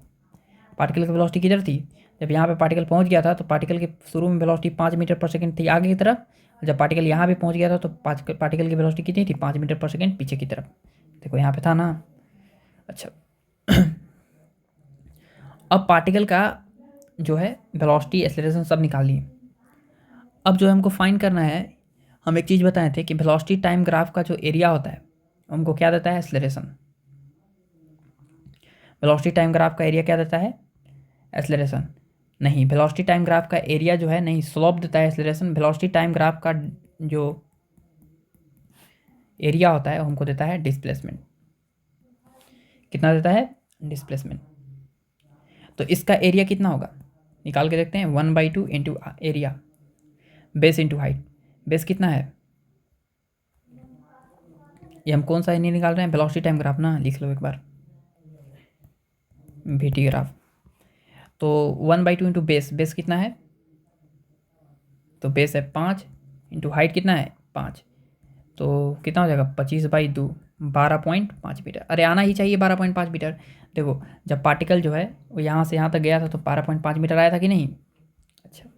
पार्टिकल की वेलोसिटी किधर थी, जब यहाँ पे पार्टिकल पहुँच गया था तो पार्टिकल की शुरू में वेलोसिटी 5 मीटर पर सेकेंड थी आगे की तरफ। जब पार्टिकल यहाँ भी पहुँच गया था तो पार्टिकल की वेलोसिटी कितनी थी 5 मीटर पर सेकेंड पीछे की तरफ। देखो यहाँ पे था ना। अच्छा अब पार्टिकल का जो है वेलोसिटी, एक्सेलरेशन सब निकाल लिए। अब जो हमको फाइंड करना है, हम एक चीज़ बताए थे कि वेलोसिटी टाइम ग्राफ का जो एरिया होता है हमको क्या देता है, एक्सेलरेशन। वेलोसिटी टाइम ग्राफ का एरिया क्या देता है, एक्सेलरेशन नहीं। वेलोसिटी टाइम ग्राफ का एरिया जो है नहीं, स्लोप देता है एक्सेलरेशन। वेलोसिटी टाइम ग्राफ का जो एरिया होता है हमको देता है डिस्प्लेसमेंट। कितना देता है, डिस्प्लेसमेंट। तो इसका एरिया कितना होगा निकाल के देखते हैं, 1/2 into area base into height. Base कितना है, ये हम कौन सा नहीं निकाल रहे हैं, वेलोसिटी टाइम ग्राफ ना, लिख लो एक बार, वीटी ग्राफ। तो 1/2 इंटू बेस कितना है, तो बेस है 5 इंटू हाइट कितना है 5, तो कितना हो जाएगा 25/2, 12.5 मीटर। अरे आना ही चाहिए 12.5 मीटर। देखो जब पार्टिकल जो है वो यहाँ से यहाँ तक गया था तो 12.5 मीटर आया था कि नहीं। अच्छा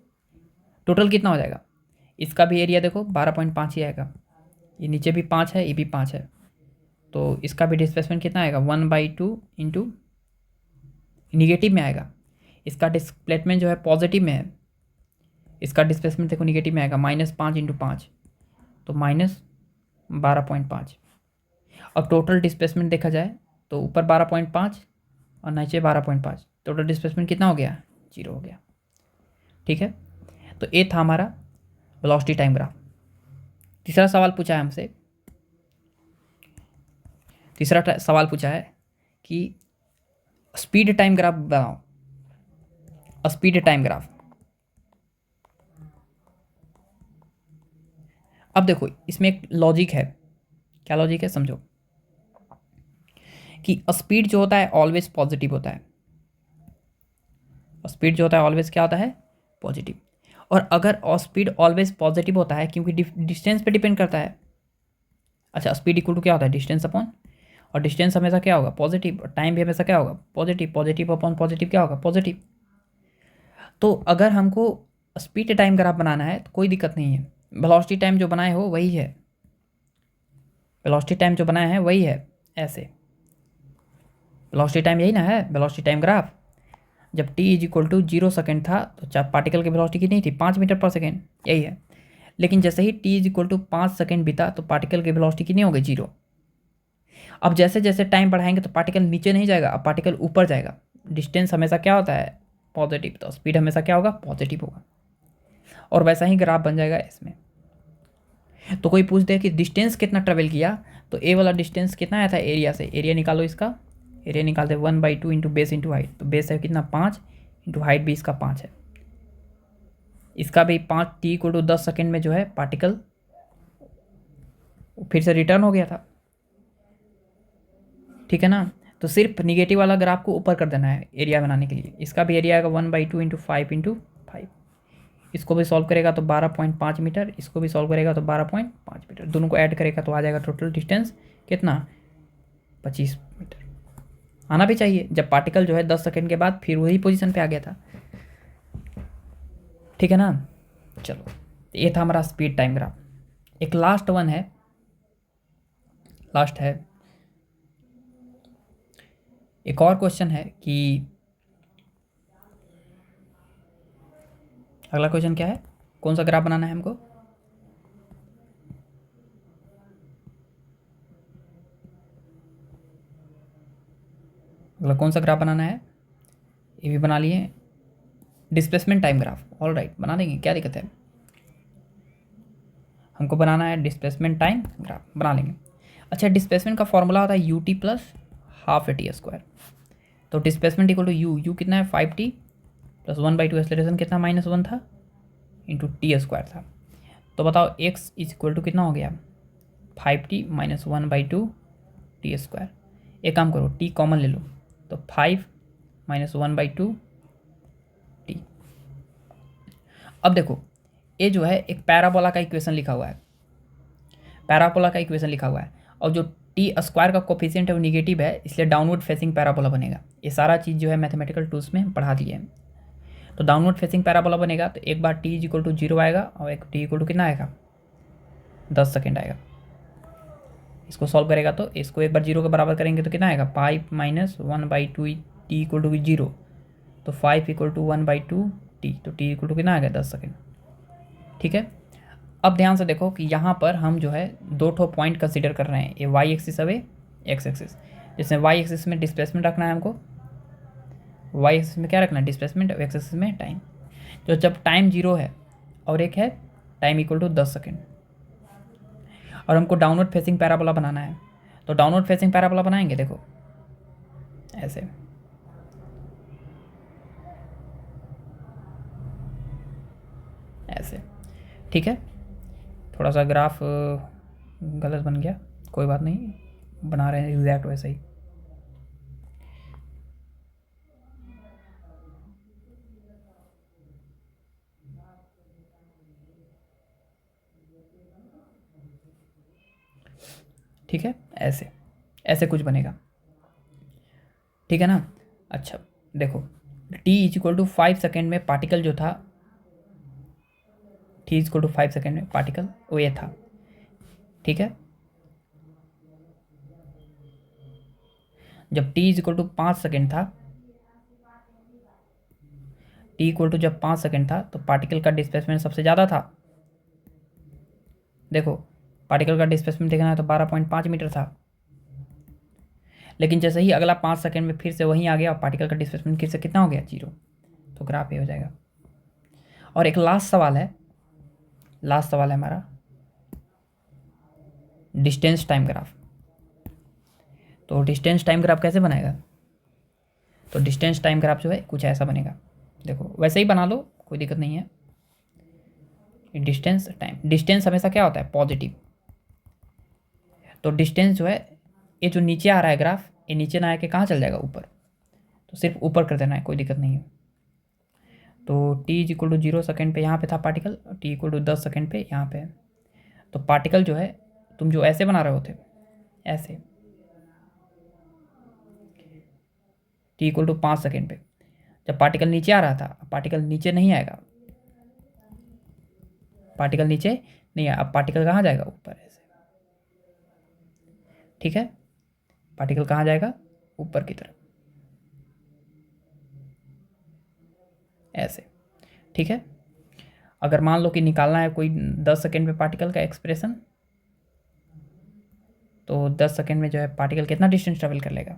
टोटल कितना हो जाएगा, इसका भी एरिया देखो 12.5 ही आएगा, ये नीचे भी 5 है, ये भी 5 है, तो इसका भी डिस्प्लेसमेंट कितना आएगा 1/2 इंटू निगेटिव में आएगा। इसका डिस्प्लेसमेंट जो है पॉजिटिव में है, इसका डिस्प्लेसमेंट देखो निगेटिव में आएगा, -5 इंटू 5 तो -12.5। अब टोटल डिस्प्लेसमेंट देखा जाए तो ऊपर 12.5 और नीचे 12.5, टोटल डिस्प्लेसमेंट कितना हो गया, 0 हो गया। ठीक है, तो ये था हमारा वेलोसिटी टाइम ग्राफ। तीसरा सवाल पूछा है हमसे, तीसरा सवाल पूछा है कि स्पीड टाइम ग्राफ बनाओ, स्पीड टाइम ग्राफ। अब देखो इसमें एक लॉजिक है, क्या लॉजिक है समझो, कि स्पीड जो होता है ऑलवेज पॉजिटिव होता है, स्पीड जो होता है ऑलवेज क्या होता है, पॉजिटिव। और अगर स्पीड ऑलवेज पॉजिटिव होता है क्योंकि डिस्टेंस पे डिपेंड करता है। अच्छा, स्पीड इक्वल टू क्या होता है, डिस्टेंस अपॉन, और डिस्टेंस हमेशा क्या होगा, पॉजिटिव, और टाइम भी हमेशा क्या होगा, पॉजिटिव, पॉजिटिव अपॉन पॉजिटिव क्या होगा, पॉजिटिव। तो अगर हमको स्पीड टाइम ग्राफ बनाना है तो कोई दिक्कत नहीं है, वेलोसिटी टाइम जो बनाए हो वही है, वेलोसिटी टाइम जो बनाया है वही है, ऐसे वेलोसिटी टाइम यही ना है, वेलोसिटी टाइम ग्राफ। जब t is equal to 0 second था तो पार्टिकल की वेलोसिटी कितनी थी, 5 मीटर पर सेकेंड, यही है। लेकिन जैसे ही t is equal to 5 second बीता तो पार्टिकल की वेलोसिटी कितनी हो गई, 0। अब जैसे जैसे टाइम बढ़ाएंगे तो पार्टिकल नीचे नहीं जाएगा, अब पार्टिकल ऊपर जाएगा। डिस्टेंस हमेशा क्या होता है, पॉजिटिव, तो स्पीड हमेशा क्या होगा, पॉजिटिव होगा, और वैसा ही ग्राफ बन जाएगा इसमें। तो कोई पूछ दे कि डिस्टेंस कितना ट्रेवल किया, तो ए वाला डिस्टेंस कितना आया था एरिया से, एरिया निकालो, इसका एरिया निकालते 1/2 इंटू बेस इंटू हाइट, तो बेस है कितना 5 इंटू हाइट भी इसका 5 है, इसका भी 5, t इक्वल टू 10 सेकेंड में जो है पार्टिकल फिर से रिटर्न हो गया था। ठीक है ना, तो सिर्फ निगेटिव वाला ग्राफ को ऊपर कर देना है एरिया बनाने के लिए। इसका भी एरिया आएगा 1/2 इंटू 5 इंटू 5, इसको भी सॉल्व करेगा तो 12.5 मीटर, इसको भी सॉल्व करेगा तो 12.5 मीटर, दोनों को ऐड करेगा तो आ जाएगा टोटल डिस्टेंस कितना, 25 मीटर। आना भी चाहिए, जब पार्टिकल जो है 10 सेकेंड के बाद फिर वही पोजीशन पे आ गया था। ठीक है ना, चलो ये था हमारा स्पीड टाइम ग्राफ। एक लास्ट वन है, लास्ट है, एक और क्वेश्चन है कि अगला क्वेश्चन क्या है, कौन सा ग्राफ बनाना है हमको, अगला कौन सा ग्राफ बनाना है, ये भी बना लिए, displacement time graph. All right, बना देंगे, क्या दिक्कत है, हमको बनाना है डिस्प्लेसमेंट टाइम ग्राफ, बना लेंगे। अच्छा, डिस्प्लेसमेंट का फॉर्मूला होता है ut plus half T square, तो डिस्प्लेसमेंट इक्वल टू यू कितना है 5t प्लस 1/2, एक्सेलरेशन कितना -1 था इंटू टी स्क्वायर था। तो बताओ x इज इक्वल टू कितना हो गया, 5t माइनस 1/2 टी स्क्वायर। एक काम करो, t कॉमन ले लो, तो 5 माइनस 1/2 टी। अब देखो ये जो है एक पैराबोला का इक्वेशन लिखा हुआ है, पैराबोला का इक्वेशन लिखा हुआ है, और जो टी स्क्वायर का कोफिशिएंट है वो निगेटिव है, इसलिए डाउनवर्ड फेसिंग पैराबोला बनेगा। ये सारा चीज़ जो है मैथमेटिकल टूल्स में पढ़ा दिए हैं। तो डाउनवर्ड फेसिंग पैराबोला बनेगा, तो एक बार टी इज इक्वल टू 0 आएगा और एक टी इक्वल टू कितना आएगा, 10 सेकेंड आएगा। इसको सॉल्व करेगा तो इसको एक बार 0 के बराबर करेंगे तो कितना आएगा, 5 माइनस 1/2 टी इक्वल टू 0, तो 5 इक्वल टू 1/2 टी, तो टी इक्वल टू कितना आ गया, 10 सेकेंड। ठीक है, अब ध्यान से देखो कि यहाँ पर हम जो है 2 ठो पॉइंट कंसीडर कर रहे हैं, ये वाई एक्सिस है, एक्स एक्सिस। जिसमें वाई एक्सिस में डिस्प्लेसमेंट रखना है हमको, वाई एक्सिस में क्या रखना है, डिस्प्लेसमेंट, और एक्स एक्सिस में टाइम। तो जब टाइम 0 है और एक है टाइम इक्वल टू 10 सेकेंड, और हमको डाउनवर्ड फेसिंग पैराबोला बनाना है, तो डाउनवर्ड फेसिंग पैराबोला बनाएंगे, देखो ऐसे, ऐसे। ठीक है, थोड़ा सा ग्राफ गलत बन गया, कोई बात नहीं, बना रहे हैं एग्जैक्ट वैसे ही। ठीक है, ऐसे ऐसे कुछ बनेगा। ठीक है ना, अच्छा देखो t is equal to 5 second में पार्टिकल जो था t=5 सेकेंड में पार्टिकल वो ये था, ठीक है। जब t=5 सेकेंड था, जब 5 सेकेंड था तो पार्टिकल का डिस्प्लेसमेंट सबसे ज़्यादा था। देखो पार्टिकल का डिस्प्लेसमेंट देखना है तो 12.5 मीटर था, लेकिन जैसे ही अगला 5 सेकेंड में फिर से वहीं आ गया और पार्टिकल का डिस्प्लेसमेंट फिर से कितना हो गया, 0, तो ग्राफ ये हो जाएगा। और एक लास्ट सवाल है हमारा डिस्टेंस टाइम ग्राफ। तो डिस्टेंस टाइम ग्राफ कैसे बनाएगा, तो डिस्टेंस टाइम ग्राफ जो है कुछ ऐसा बनेगा। देखो वैसे ही बना लो, कोई दिक्कत नहीं है। डिस्टेंस टाइम, डिस्टेंस हमेशा क्या होता है, पॉजिटिव। तो डिस्टेंस जो है ये जो नीचे आ रहा है ग्राफ, ये नीचे ना आके कहाँ चल जाएगा, ऊपर। तो सिर्फ ऊपर कर देना है, कोई दिक्कत नहीं है। तो t=0 सेकेंड पे यहाँ पे था पार्टिकल, t=10 सेकेंड पे यहाँ पे। तो पार्टिकल जो है तुम जो ऐसे बना रहे होते, ऐसे t=5 सेकेंड पे जब पार्टिकल नीचे आ रहा था, अब पार्टिकल नीचे नहीं आएगा, पार्टिकल नीचे नहीं आया, अब पार्टिकल कहाँ जाएगा, ऊपर ऐसे, ठीक है। पार्टिकल कहाँ जाएगा, ऊपर की तरफ ऐसे, ठीक है। अगर मान लो कि निकालना है कोई 10 सेकेंड में पार्टिकल का एक्सप्रेशन, तो 10 सेकेंड में जो है पार्टिकल कितना डिस्टेंस ट्रेवल कर लेगा,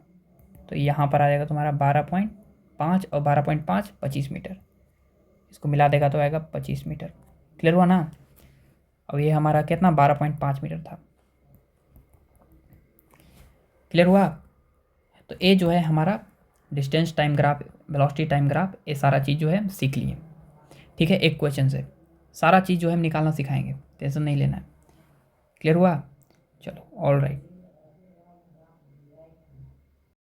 तो यहाँ पर आ जाएगा तुम्हारा 12.5 और 12.5 25 मीटर, इसको मिला देगा तो आएगा 25 मीटर। क्लियर हुआ ना। अब ये हमारा कितना 12.5 मीटर था, क्लियर हुआ। तो ये जो है हमारा distance time graph, velocity time graph, ये सारा चीज़ जो है हम सीख लिए, ठीक है। एक क्वेश्चन से सारा चीज़ जो है हम निकालना सिखाएंगे, टेंशन नहीं लेना है। क्लियर हुआ, चलो ऑल राइट।